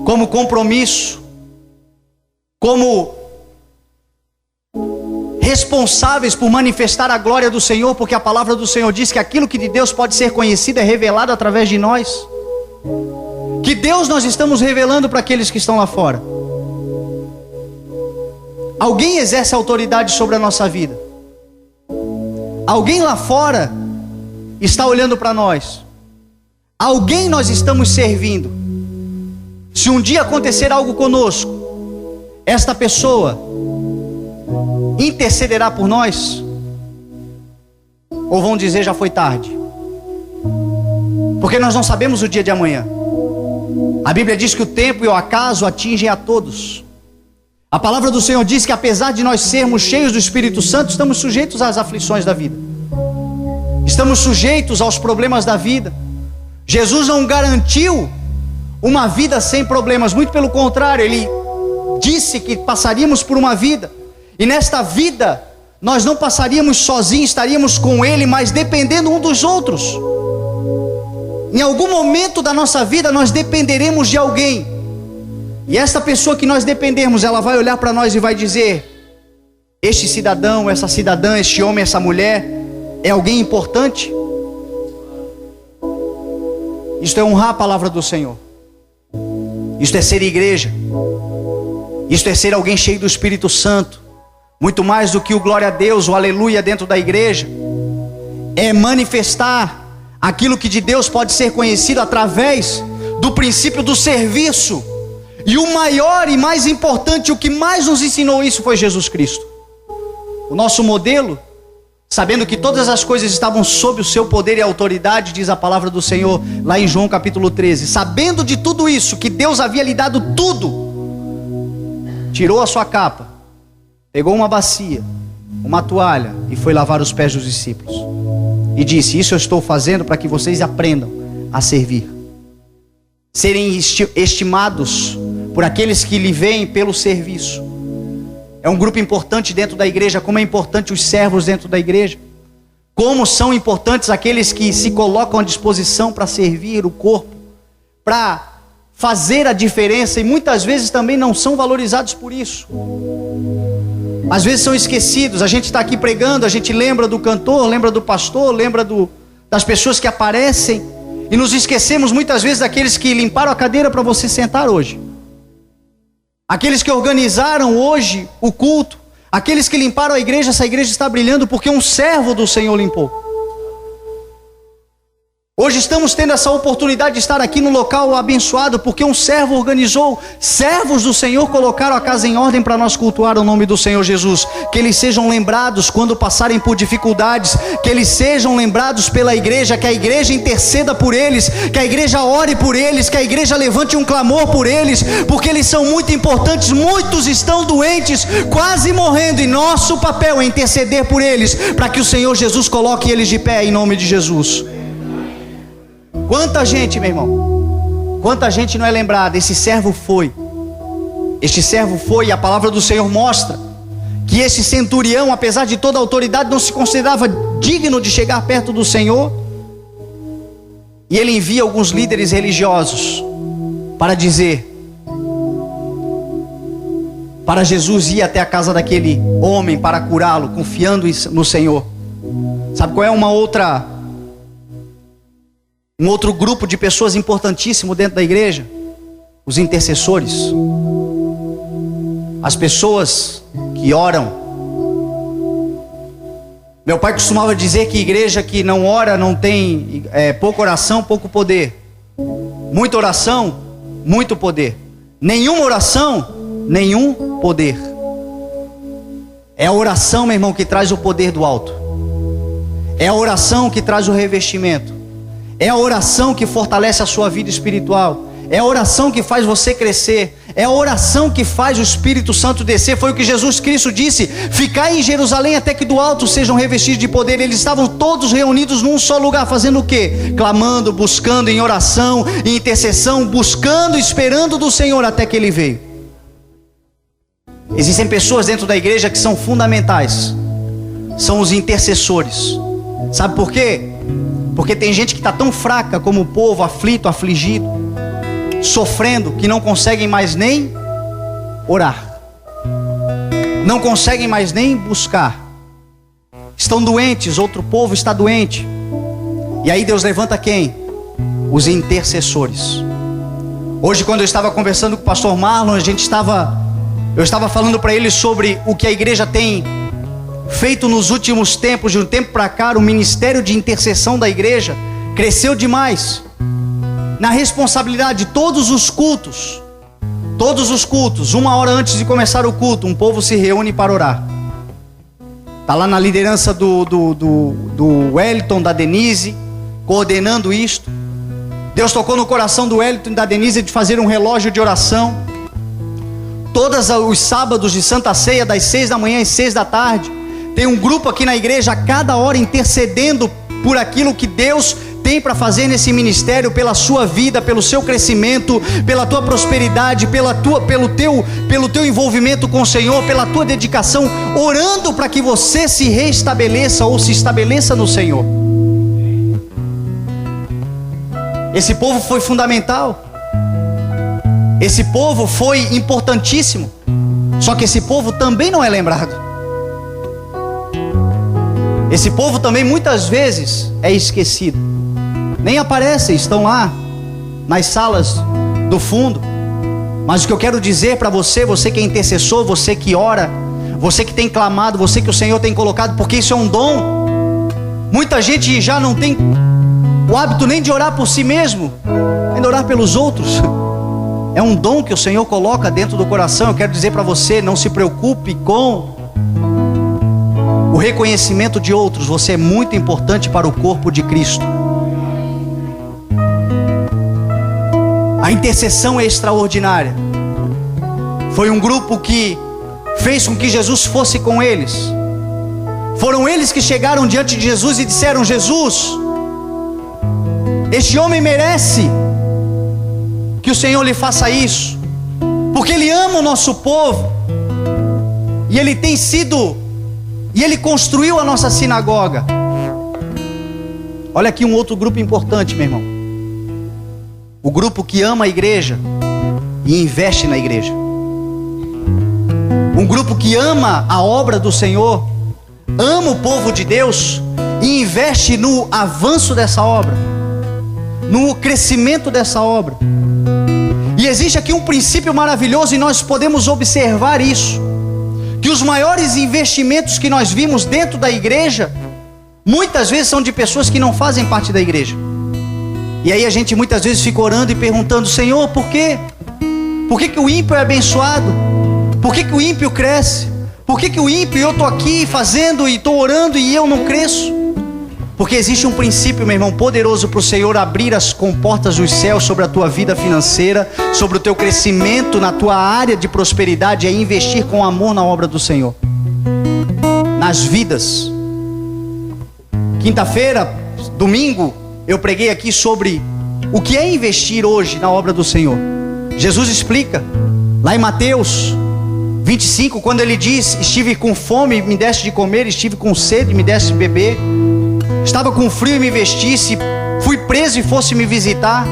como compromisso, como responsáveis por manifestar a glória do Senhor, porque a palavra do Senhor diz que aquilo que de Deus pode ser conhecido é revelado através de nós. Que Deus nós estamos revelando para aqueles que estão lá fora? Alguém exerce autoridade sobre a nossa vida. Alguém lá fora está olhando para nós. Alguém nós estamos servindo. Se um dia acontecer algo conosco, esta pessoa intercederá por nós? Ou vão dizer já foi tarde? Porque nós não sabemos o dia de amanhã. A Bíblia diz que o tempo e o acaso atingem a todos. A palavra do Senhor diz que apesar de nós sermos cheios do Espírito Santo, estamos sujeitos às aflições da vida. Estamos sujeitos aos problemas da vida. Jesus não garantiu uma vida sem problemas, muito pelo contrário, Ele disse que passaríamos por uma vida, e nesta vida nós não passaríamos sozinhos, estaríamos com Ele, mas dependendo um dos outros. Em algum momento da nossa vida nós dependeremos de alguém, e esta pessoa que nós dependemos, ela vai olhar para nós e vai dizer: este cidadão, essa cidadã, este homem, essa mulher é alguém importante. Isto é honrar a palavra do Senhor. Isto é ser igreja. Isto é ser alguém cheio do Espírito Santo. Muito mais do que o glória a Deus, o aleluia dentro da igreja. É manifestar aquilo que de Deus pode ser conhecido através do princípio do serviço. E o maior e mais importante, o que mais nos ensinou isso foi Jesus Cristo. O nosso modelo, sabendo que todas as coisas estavam sob o seu poder e autoridade, diz a palavra do Senhor lá em João capítulo 13. Sabendo de tudo isso, que Deus havia lhe dado tudo, tirou a sua capa, pegou uma bacia, uma toalha e foi lavar os pés dos discípulos. E disse: isso eu estou fazendo para que vocês aprendam a servir. Serem estimados por aqueles que lhe veem pelo serviço. É um grupo importante dentro da igreja, como é importante os servos dentro da igreja. Como são importantes aqueles que se colocam à disposição para servir o corpo, para fazer a diferença, e muitas vezes também não são valorizados por isso. Às vezes são esquecidos. A gente está aqui pregando, a gente lembra do cantor, lembra do pastor, lembra das pessoas que aparecem, e nos esquecemos muitas vezes daqueles que limparam a cadeira para você sentar hoje. Aqueles que organizaram hoje o culto, aqueles que limparam a igreja. Essa igreja está brilhando porque um servo do Senhor limpou. Hoje estamos tendo essa oportunidade de estar aqui no local abençoado porque um servo organizou. Servos do Senhor colocaram a casa em ordem para nós cultuar o nome do Senhor Jesus. Que eles sejam lembrados quando passarem por dificuldades, que eles sejam lembrados pela igreja, que a igreja interceda por eles, que a igreja ore por eles, que a igreja levante um clamor por eles, porque eles são muito importantes. Muitos estão doentes, quase morrendo, e nosso papel é interceder por eles, para que o Senhor Jesus coloque eles de pé em nome de Jesus. Quanta gente, meu irmão, quanta gente não é lembrada. Este servo foi, e a palavra do Senhor mostra que esse centurião, apesar de toda a autoridade, não se considerava digno de chegar perto do Senhor. E ele envia alguns líderes religiosos para dizer, para Jesus ir até a casa daquele homem para curá-lo, confiando no Senhor. Sabe qual é um outro grupo de pessoas importantíssimo dentro da igreja? Os intercessores. As pessoas que oram. Meu pai costumava dizer que igreja que não ora não tem pouca oração, pouco poder. Muita oração, muito poder. Nenhuma oração, nenhum poder. É a oração, meu irmão, que traz o poder do alto. É a oração que traz o revestimento. É a oração que fortalece a sua vida espiritual. É a oração que faz você crescer. É a oração que faz o Espírito Santo descer. Foi o que Jesus Cristo disse: ficai em Jerusalém até que do alto sejam revestidos de poder. Eles estavam todos reunidos num só lugar, fazendo o quê? Clamando, buscando em oração, em intercessão, buscando, esperando do Senhor até que Ele veio. Existem pessoas dentro da igreja que são fundamentais. São os intercessores. Sabe por quê? Porque tem gente que está tão fraca como o povo, aflito, afligido, sofrendo, que não conseguem mais nem orar, não conseguem mais nem buscar. Estão doentes, outro povo está doente. E aí Deus levanta quem? Os intercessores. Hoje, quando eu estava conversando com o pastor Marlon, eu estava falando para ele sobre o que a igreja tem feito nos últimos tempos, de um tempo para cá, o ministério de intercessão da igreja cresceu demais. Na responsabilidade de todos os cultos, 1 hora antes de começar o culto, um povo se reúne para orar. Está lá na liderança do Wellington, da Denise, coordenando isto. Deus tocou no coração do Wellington e da Denise de fazer um relógio de oração. Todos os sábados de Santa Ceia, das 6 da manhã às 6 da tarde, tem um grupo aqui na igreja a cada hora intercedendo por aquilo que Deus tem para fazer nesse ministério, pela sua vida, pelo seu crescimento, pela tua prosperidade, pelo teu envolvimento com o Senhor, pela tua dedicação, orando para que você se reestabeleça ou se estabeleça no Senhor. Esse povo foi fundamental, esse povo foi importantíssimo, só que esse povo também não é lembrado. Esse povo também muitas vezes é esquecido, nem aparecem, estão lá nas salas do fundo. Mas o que eu quero dizer para você, você que é intercessor, você que ora, você que tem clamado, você que o Senhor tem colocado, porque isso é um dom. Muita gente já não tem o hábito nem de orar por si mesmo, nem de orar pelos outros. É um dom que o Senhor coloca dentro do coração. Eu quero dizer para você, não se preocupe com o reconhecimento de outros. Você é muito importante para o corpo de Cristo. A intercessão é extraordinária. Foi um grupo que fez com que Jesus fosse com eles. Foram eles que chegaram diante de Jesus e disseram: Jesus, este homem merece que o Senhor lhe faça isso, porque ele ama o nosso povo, e ele tem sido, e ele construiu a nossa sinagoga. Olha aqui um outro grupo importante, meu irmão. O grupo que ama a igreja e investe na igreja. Um grupo que ama a obra do Senhor, ama o povo de Deus e investe no avanço dessa obra, no crescimento dessa obra. E existe aqui um princípio maravilhoso e nós podemos observar isso, que os maiores investimentos que nós vimos dentro da igreja, muitas vezes são de pessoas que não fazem parte da igreja. E aí a gente muitas vezes fica orando e perguntando: Senhor, por quê? Por que o ímpio é abençoado? Por que o ímpio cresce? Por que o ímpio, eu estou aqui fazendo e estou orando e eu não cresço? Porque existe um princípio, meu irmão, poderoso para o Senhor abrir as comportas dos céus sobre a tua vida financeira, sobre o teu crescimento na tua área de prosperidade, é investir com amor na obra do Senhor, nas vidas. Quinta-feira, domingo, eu preguei aqui sobre o que é investir hoje na obra do Senhor. Jesus explica lá em Mateus 25, quando ele diz: estive com fome, me deste de comer, estive com sede, me deste de beber, estava com frio e me vestisse, fui preso e fosse me visitar,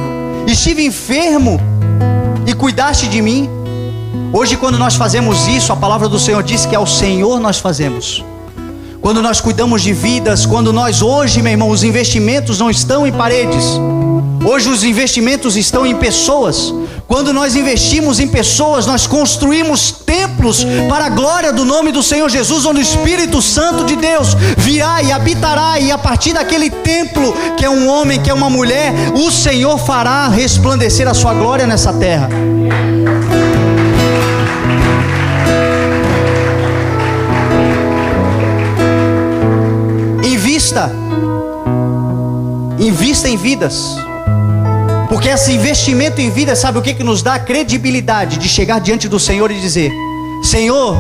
estive enfermo e cuidaste de mim. Hoje, quando nós fazemos isso, a palavra do Senhor diz que ao Senhor nós fazemos. Quando nós cuidamos de vidas, quando nós hoje, meu irmão, os investimentos não estão em paredes, hoje os investimentos estão em pessoas. Quando nós investimos em pessoas, nós construímos templos para a glória do nome do Senhor Jesus, onde o Espírito Santo de Deus virá e habitará, e a partir daquele templo, que é um homem, que é uma mulher, o Senhor fará resplandecer a sua glória nessa terra. Invista em vidas, porque esse investimento em vida, sabe o que nos dá credibilidade de chegar diante do Senhor e dizer: Senhor,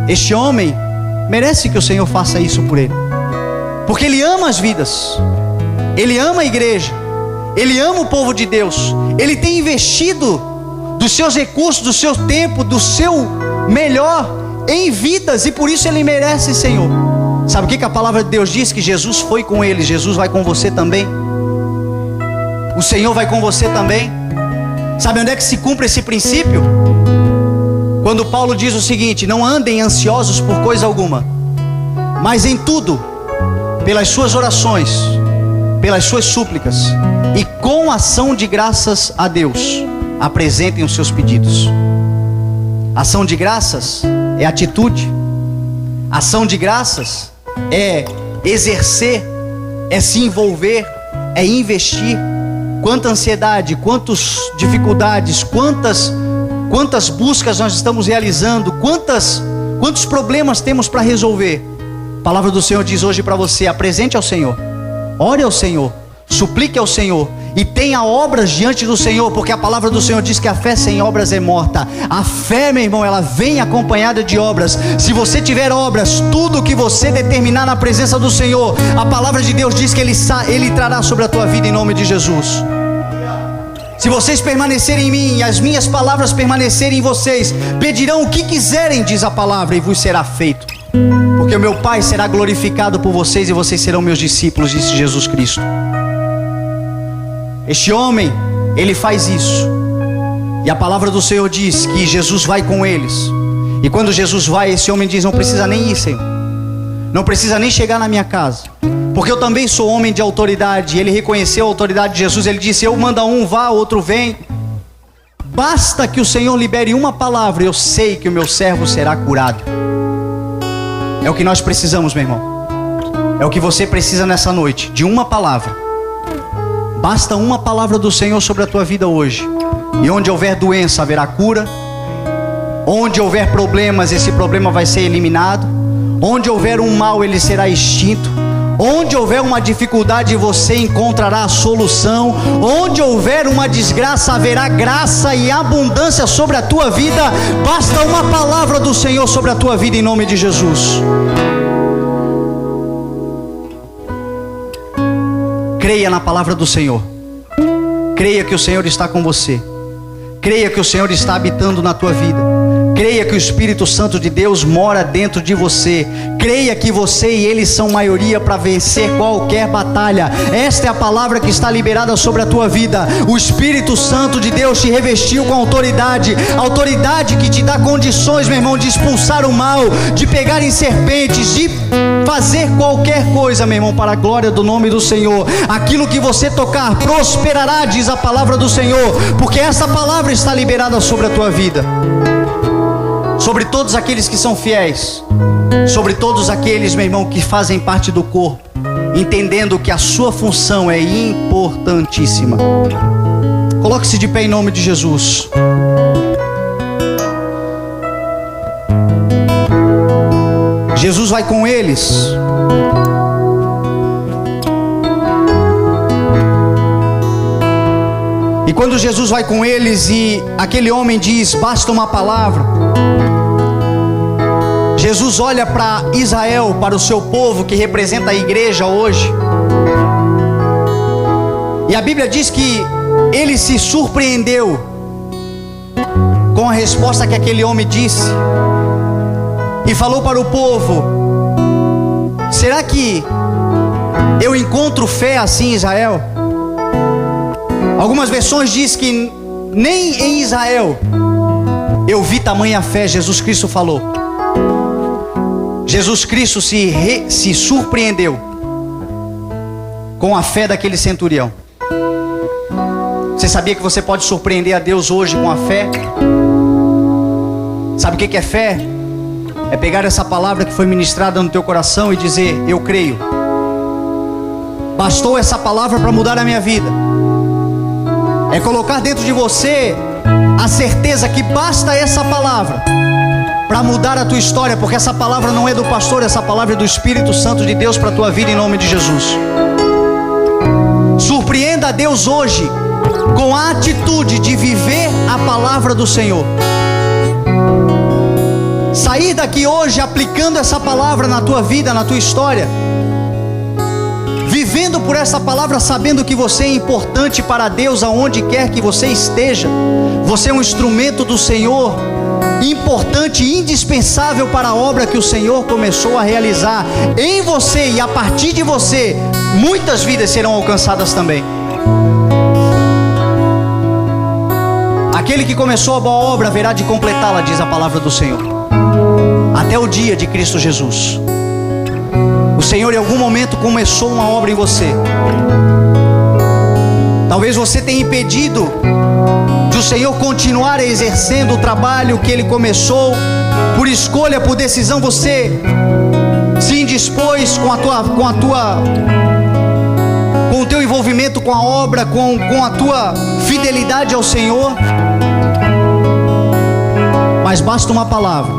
este homem merece que o Senhor faça isso por ele, porque ele ama as vidas, ele ama a igreja, ele ama o povo de Deus, ele tem investido dos seus recursos, do seu tempo, do seu melhor em vidas, e por isso ele merece, Senhor. Sabe o que a palavra de Deus diz? Que Jesus foi com ele, Jesus vai com você também. O Senhor vai com você também. Sabe onde é que se cumpre esse princípio? Quando Paulo diz o seguinte: não andem ansiosos por coisa alguma, mas em tudo, pelas suas orações, pelas suas súplicas, e com ação de graças a Deus, apresentem os seus pedidos. Ação de graças é atitude, Ação de graças é exercer, é se envolver, é investir. Quanta ansiedade, quantas dificuldades, quantas buscas nós estamos realizando, quantos problemas temos para resolver. A palavra do Senhor diz hoje para você: apresente ao Senhor, ore ao Senhor, suplique ao Senhor e tenha obras diante do Senhor, porque a palavra do Senhor diz que a fé sem obras é morta. A fé, meu irmão, ela vem acompanhada de obras. Se você tiver obras, tudo que você determinar na presença do Senhor, a palavra de Deus diz que Ele trará sobre a tua vida em nome de Jesus. Se vocês permanecerem em mim e as minhas palavras permanecerem em vocês, pedirão o que quiserem, diz a palavra, e vos será feito. Porque o meu Pai será glorificado por vocês e vocês serão meus discípulos, disse Jesus Cristo. Este homem, ele faz isso. E a palavra do Senhor diz que Jesus vai com eles. E quando Jesus vai, esse homem diz: não precisa nem ir, Senhor. Não precisa nem chegar na minha casa, porque eu também sou homem de autoridade. Ele reconheceu a autoridade de Jesus. Ele disse: eu mando um, vá, outro vem. Basta que o Senhor libere uma palavra, eu sei que o meu servo será curado. É o que nós precisamos, meu irmão. É o que você precisa nessa noite, de uma palavra. Basta uma palavra do Senhor sobre a tua vida hoje. E onde houver doença, haverá cura. Onde houver problemas, esse problema vai ser eliminado. Onde houver um mal, ele será extinto. Onde houver uma dificuldade, você encontrará a solução. Onde houver uma desgraça, haverá graça e abundância sobre a tua vida. Basta uma palavra do Senhor sobre a tua vida em nome de Jesus. Creia na palavra do Senhor. Creia que o Senhor está com você. Creia que o Senhor está habitando na tua vida. Creia que o Espírito Santo de Deus mora dentro de você. Creia que você e ele são maioria para vencer qualquer batalha. Esta é a palavra que está liberada sobre a tua vida. O Espírito Santo de Deus te revestiu com autoridade. Autoridade que te dá condições, meu irmão, de expulsar o mal, de pegar em serpentes, de fazer qualquer coisa, meu irmão, para a glória do nome do Senhor. Aquilo que você tocar prosperará, diz a palavra do Senhor, porque essa palavra está liberada sobre a tua vida. Sobre todos aqueles que são fiéis, sobre todos aqueles, meu irmão, que fazem parte do corpo, entendendo que a sua função é importantíssima. Coloque-se de pé em nome de Jesus. Jesus vai com eles. E quando Jesus vai com eles e aquele homem diz: basta uma palavra, Jesus olha para Israel, para o seu povo que representa a igreja hoje. E a Bíblia diz que ele se surpreendeu com a resposta que aquele homem disse. E falou para o povo: será que eu encontro fé assim em Israel? Algumas versões diz que nem em Israel eu vi tamanha fé. Jesus Cristo falou. Jesus Cristo se surpreendeu com a fé daquele centurião. Você sabia que você pode surpreender a Deus hoje com a fé? Sabe o que é fé? É pegar essa palavra que foi ministrada no teu coração e dizer: eu creio. Bastou essa palavra para mudar a minha vida. É colocar dentro de você a certeza que basta essa palavra para mudar a tua história, porque essa palavra não é do pastor, essa palavra é do Espírito Santo de Deus para a tua vida em nome de Jesus. Surpreenda a Deus hoje com a atitude de viver a palavra do Senhor. Sair daqui hoje aplicando essa palavra na tua vida, na tua história, vivendo por essa palavra, sabendo que você é importante para Deus aonde quer que você esteja. Você é um instrumento do Senhor, importante e indispensável para a obra que o Senhor começou a realizar em você, e a partir de você muitas vidas serão alcançadas também. Aquele que começou a boa obra haverá de completá-la, diz a palavra do Senhor, até o dia de Cristo Jesus. O Senhor em algum momento começou uma obra em você. Talvez você tenha impedido de o Senhor continuar exercendo o trabalho que Ele começou. Por escolha, por decisão, você dispôs com o teu envolvimento com a obra, com a tua fidelidade ao Senhor. Mas basta uma palavra,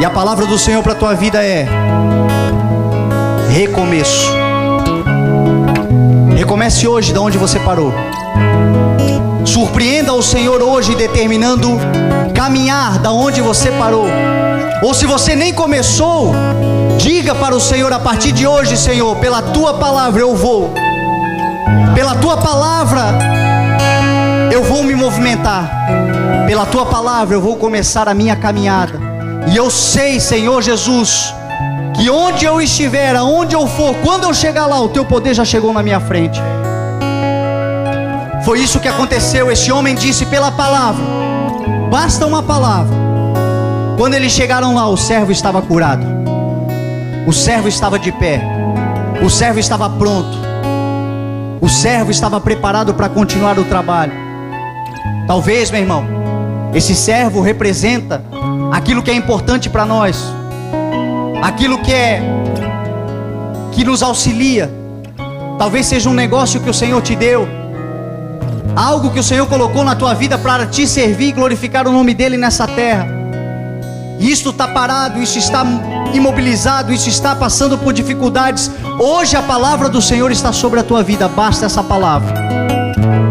e a palavra do Senhor para a tua vida é recomeço. Recomece hoje de onde você parou. Surpreenda o Senhor hoje, determinando caminhar da onde você parou. Ou se você nem começou, diga para o Senhor a partir de hoje: Senhor, pela tua palavra eu vou, pela tua palavra eu vou me movimentar, pela tua palavra eu vou começar a minha caminhada. E eu sei, Senhor Jesus, que onde eu estiver, aonde eu for, quando eu chegar lá, o teu poder já chegou na minha frente. Foi isso que aconteceu. Esse homem disse pela palavra, basta uma palavra. Quando eles chegaram lá, o servo estava curado, o servo estava de pé, o servo estava pronto, o servo estava preparado para continuar o trabalho. Talvez, meu irmão, esse servo representa aquilo que é importante para nós, aquilo que nos auxilia. Talvez seja um negócio que o Senhor te deu, algo que o Senhor colocou na tua vida para te servir e glorificar o nome dEle nessa terra. Isto está parado, isso está imobilizado, isso está passando por dificuldades. Hoje a palavra do Senhor está sobre a tua vida. Basta essa palavra.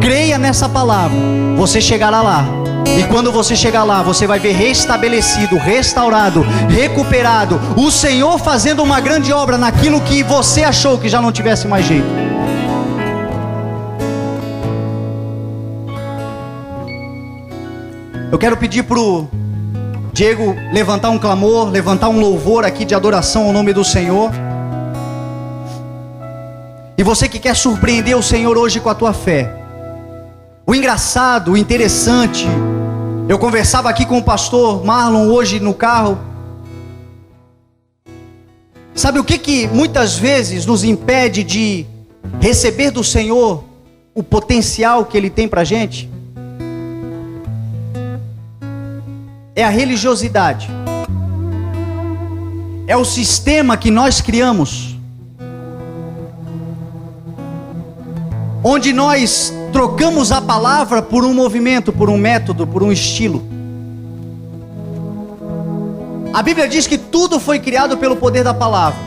Creia nessa palavra, você chegará lá. E quando você chegar lá, você vai ver restabelecido, restaurado, recuperado, o Senhor fazendo uma grande obra naquilo que você achou que já não tivesse mais jeito. Eu quero pedir para o Diego levantar um clamor, levantar um louvor aqui de adoração ao nome do Senhor. E você que quer surpreender o Senhor hoje com a tua fé. O engraçado, o interessante, eu conversava aqui com o pastor Marlon hoje no carro. Sabe o que muitas vezes nos impede de receber do Senhor o potencial que Ele tem para a gente? É a religiosidade. É o sistema que nós criamos, onde nós trocamos a palavra por um movimento, por um método, por um estilo. A Bíblia diz que tudo foi criado pelo poder da palavra.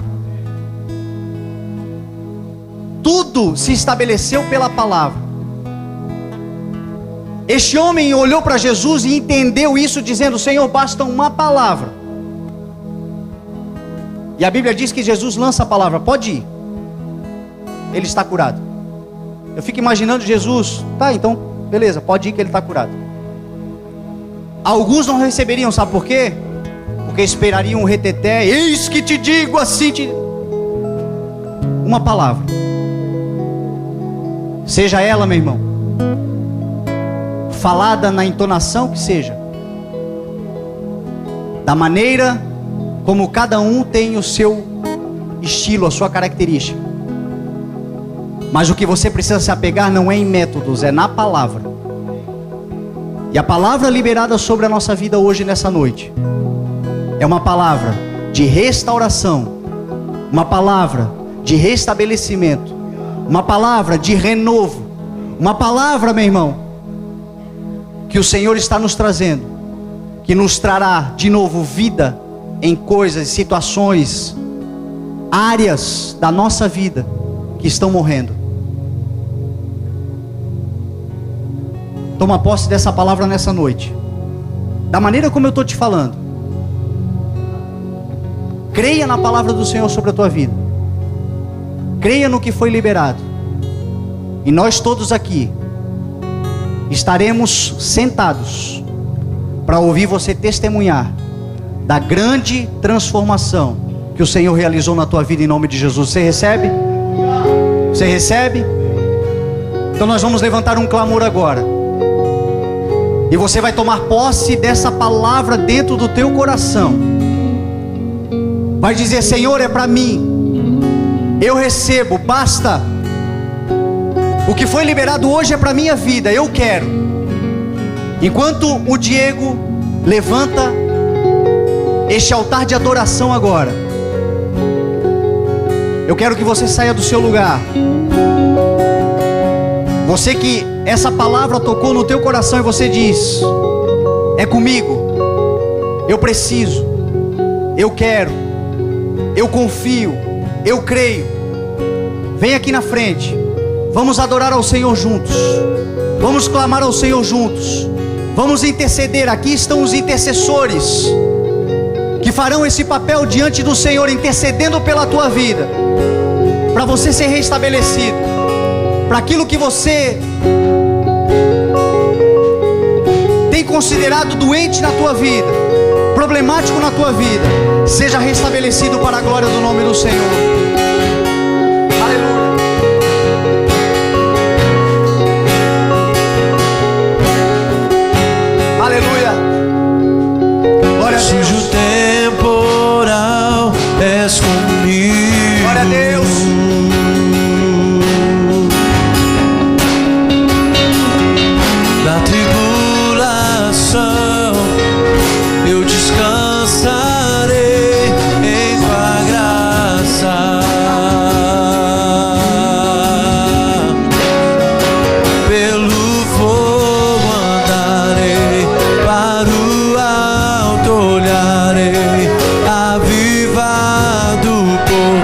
Tudo se estabeleceu pela palavra. Este homem olhou para Jesus e entendeu isso, dizendo: Senhor, basta uma palavra. E a Bíblia diz que Jesus lança a palavra: pode ir, ele está curado. Eu fico imaginando Jesus: tá, então beleza, pode ir que ele está curado. Alguns não receberiam, sabe por quê? Porque esperariam um reteté: eis que te digo assim, uma palavra. Seja ela, meu irmão, falada na entonação que seja, da maneira como cada um tem o seu estilo, a sua característica. Mas o que você precisa se apegar não é em métodos, é na palavra. E a palavra liberada sobre a nossa vida hoje, nessa noite, é uma palavra de restauração, uma palavra de restabelecimento, uma palavra de renovo, uma palavra, meu irmão, que o Senhor está nos trazendo, que nos trará de novo vida em coisas, situações, áreas da nossa vida que estão morrendo. Toma posse dessa palavra nessa noite, da maneira como eu estou te falando. Creia na palavra do Senhor sobre a tua vida, creia no que foi liberado, e nós todos aqui estaremos sentados para ouvir você testemunhar da grande transformação que o Senhor realizou na tua vida, em nome de Jesus. Você recebe? Você recebe? Então nós vamos levantar um clamor agora, e você vai tomar posse dessa palavra dentro do teu coração. Vai dizer: Senhor, é para mim, eu recebo, basta. O que foi liberado hoje é para a minha vida, eu quero. Enquanto o Diego levanta este altar de adoração agora. Eu quero que você saia do seu lugar. Você que essa palavra tocou no teu coração e você diz: é comigo, eu preciso, eu quero, eu confio, eu creio. Vem aqui na frente. Vamos adorar ao Senhor juntos. Vamos clamar ao Senhor juntos. Vamos interceder. Aqui estão os intercessores que farão esse papel diante do Senhor, intercedendo pela tua vida, para você ser restabelecido, para aquilo que você tem considerado doente na tua vida, problemático na tua vida, seja restabelecido para a glória do nome do Senhor. Aleluia. Aleluia. Glória a Deus. Sujo temporal és comigo. Glória a Deus. Na tribulação eu descansarei em tua graça. Pelo fogo andarei, para o alto olharei, avivado por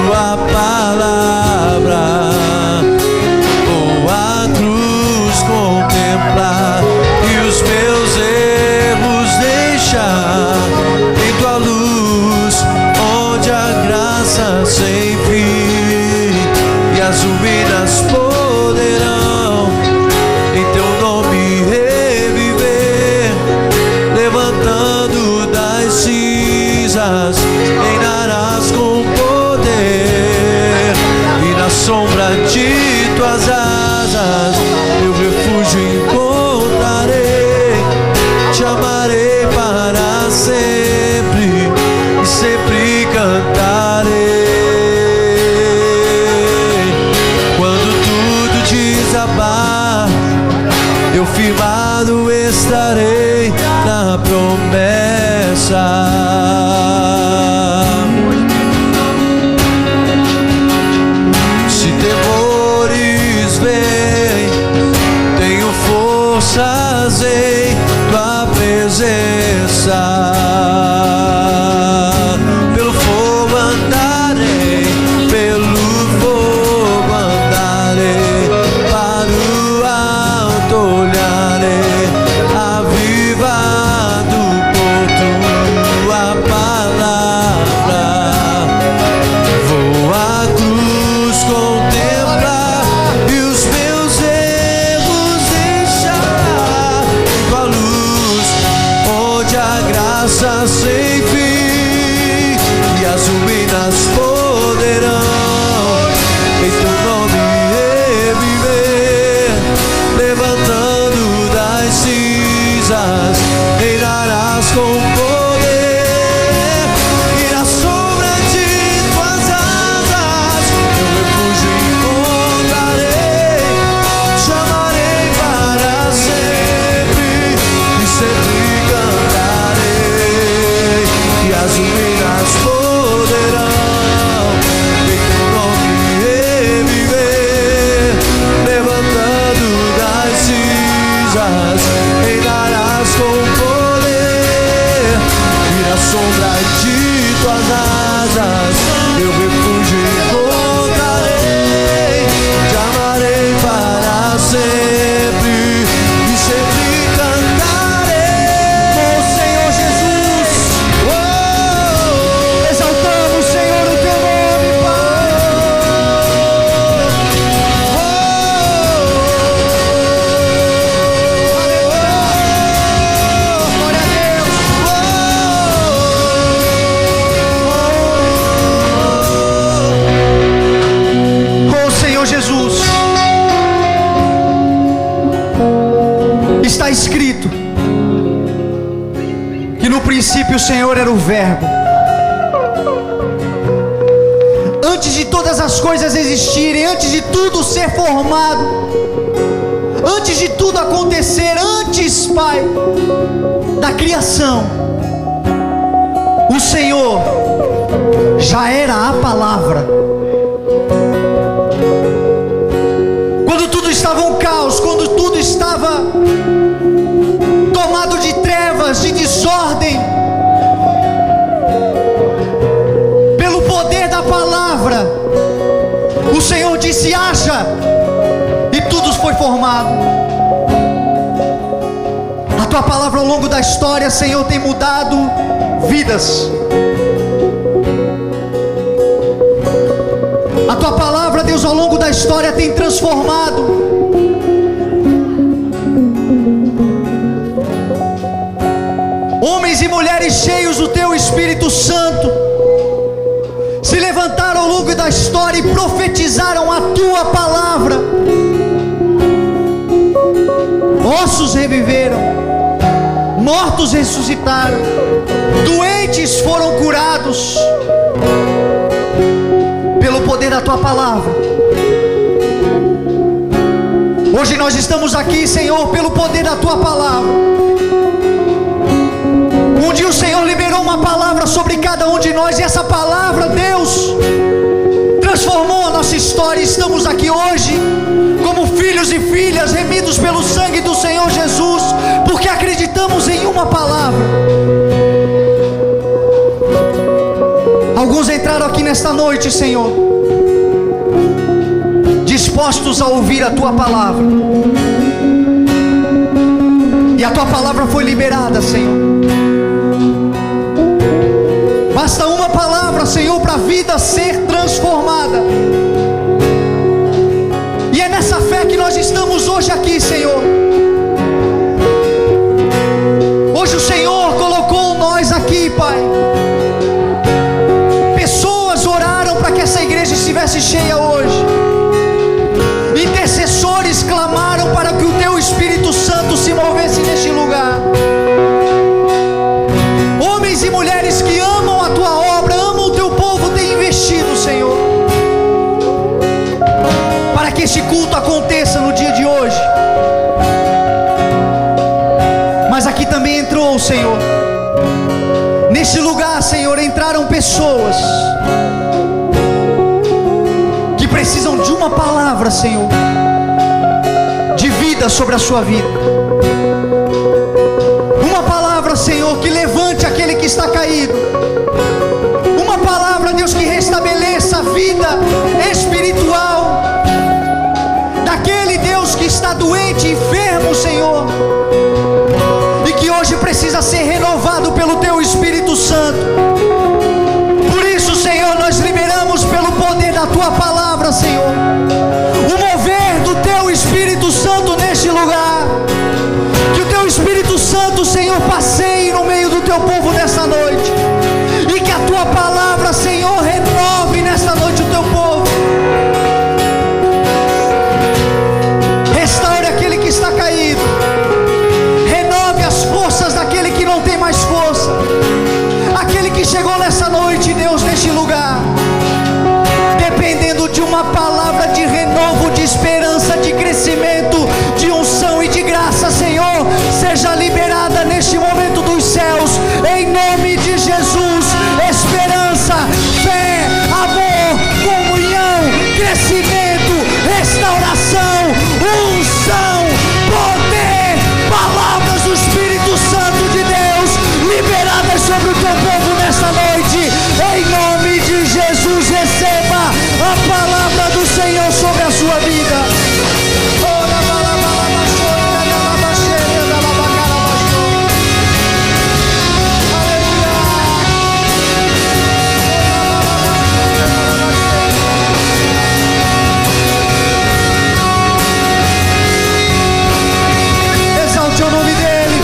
tua palavra. Vou à cruz contemplar e os meus erros deixar em tua luz, onde a graça sem fim e as ruínas poderão em teu nome reviver. Levantando das cinzas, reinarás com poder, e na sombra de tuas asas meu refúgio encontrarei. Te amarei para sempre e sempre cantarei. Quando tudo desabar, eu firmado estarei na promessa. Se temores vêm, tenho forças em tua presença. Pelo fogo andarei, pelo fogo andarei, para o alto olharei, avivado por tua palavra. Vou à cruz contemplar e os meus erros deixar em tua luz, onde a graça sem fim e as ruínas poderão em teu nome reviver. Levantando das cinzas, reinarás com poder, e na sombra de tuas asas meu refúgio encontrarei. Te amarei para sempre e sempre cantarei, e as ruínas poderão em teu nome reviver. Levantando das cinzas, reinarás com poder, e na sombra de tuas asas meu refúgio encontrarei. Te amarei para sempre e sempre cantarei. Oh Senhor Jesus, exaltamos, Senhor, o teu nome, Pai. Glória a Deus. Oh Senhor Jesus, está escrito que no princípio o Senhor era o Verbo. Antes de todas as coisas existirem, antes de tudo ser formado, antes de tudo acontecer, antes, Pai, da criação, O Senhor já era a palavra. Quando tudo estava um caos, quando tudo estava tomado de trevas, de desordem, pelo poder da palavra, o Senhor disse: haja, e tudo foi formado. A tua palavra ao longo da história, Senhor, tem mudado vidas. A tua palavra, Deus, ao longo da história tem transformado. Homens e mulheres cheios do teu Espírito Santo se levantaram ao longo da história e profetizaram a tua palavra. Ossos reviveram, mortos ressuscitaram, doentes foram curados pelo poder da tua palavra. Hoje nós estamos aqui, Senhor, pelo poder da tua palavra. Um dia o Senhor liberou uma palavra sobre cada um de nós, e essa palavra, Deus, transformou a nossa história. Estamos aqui hoje como filhos e filhas remidos pelo sangue do Senhor Jesus, porque acreditamos em uma palavra. Alguns entraram aqui nesta noite, Senhor, dispostos a ouvir a tua palavra, e a tua palavra foi liberada, Senhor. Basta uma palavra, Senhor, para a vida ser transformada. E é nessa fé que nós estamos hoje aqui, Senhor. Hoje o Senhor colocou nós aqui, Pai. Pessoas oraram para que essa igreja estivesse cheia hoje. Intercessores clamaram para que o teu Espírito Santo se movesse neste lugar. Homens e mulheres que amam a tua obra, amam o teu povo, têm investido, Senhor, para que este culto aconteça no dia de hoje. Mas aqui também entrou, Senhor, neste lugar, Senhor, entraram pessoas que precisam de uma palavra, Senhor, de vida sobre a sua vida. Uma palavra, Senhor, que levante aquele que está caído. Uma palavra, Deus, que restabeleça a vida espiritual daquele, Deus, que está doente, enfermo, Senhor, e que hoje precisa ser renovado pelo teu Espírito Santo. Por isso, Senhor, nós liberamos pelo poder da tua palavra, Senhor, o mover do teu Espírito Santo neste lugar. Que o teu Espírito Santo, Senhor, passeie no meio do teu povo nesta noite, e que a tua palavra, Senhor, renove nesta noite o teu povo. Restaure aquele que está caído, renove as forças daquele que não tem mais força, aquele que chegou nessa noite, Deus, neste lugar, dependendo de uma palavra de renovo, de esperança, de crescimento, de unção e de graça, Senhor, seja liberada neste momento dos céus, em nome de Jesus. Esperança, fé, amor, comunhão, crescimento, restauração, unção, poder, palavras do Espírito Santo de Deus liberadas sobre o teu povo nesta noite, em nome de Jesus. Receba a palavra do Senhor sobre a sua vida. Exalte o nome dele.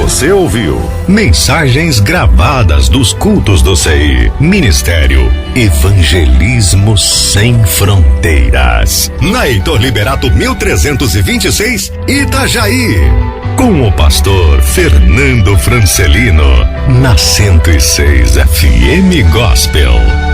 Você ouviu mensagens gravadas dos cultos do CI. Ministério Evangelismo Sem Fronteiras. Na Heitor Liberato 1326, Itajaí. Com o pastor Fernando Francelino. Na 106 FM Gospel.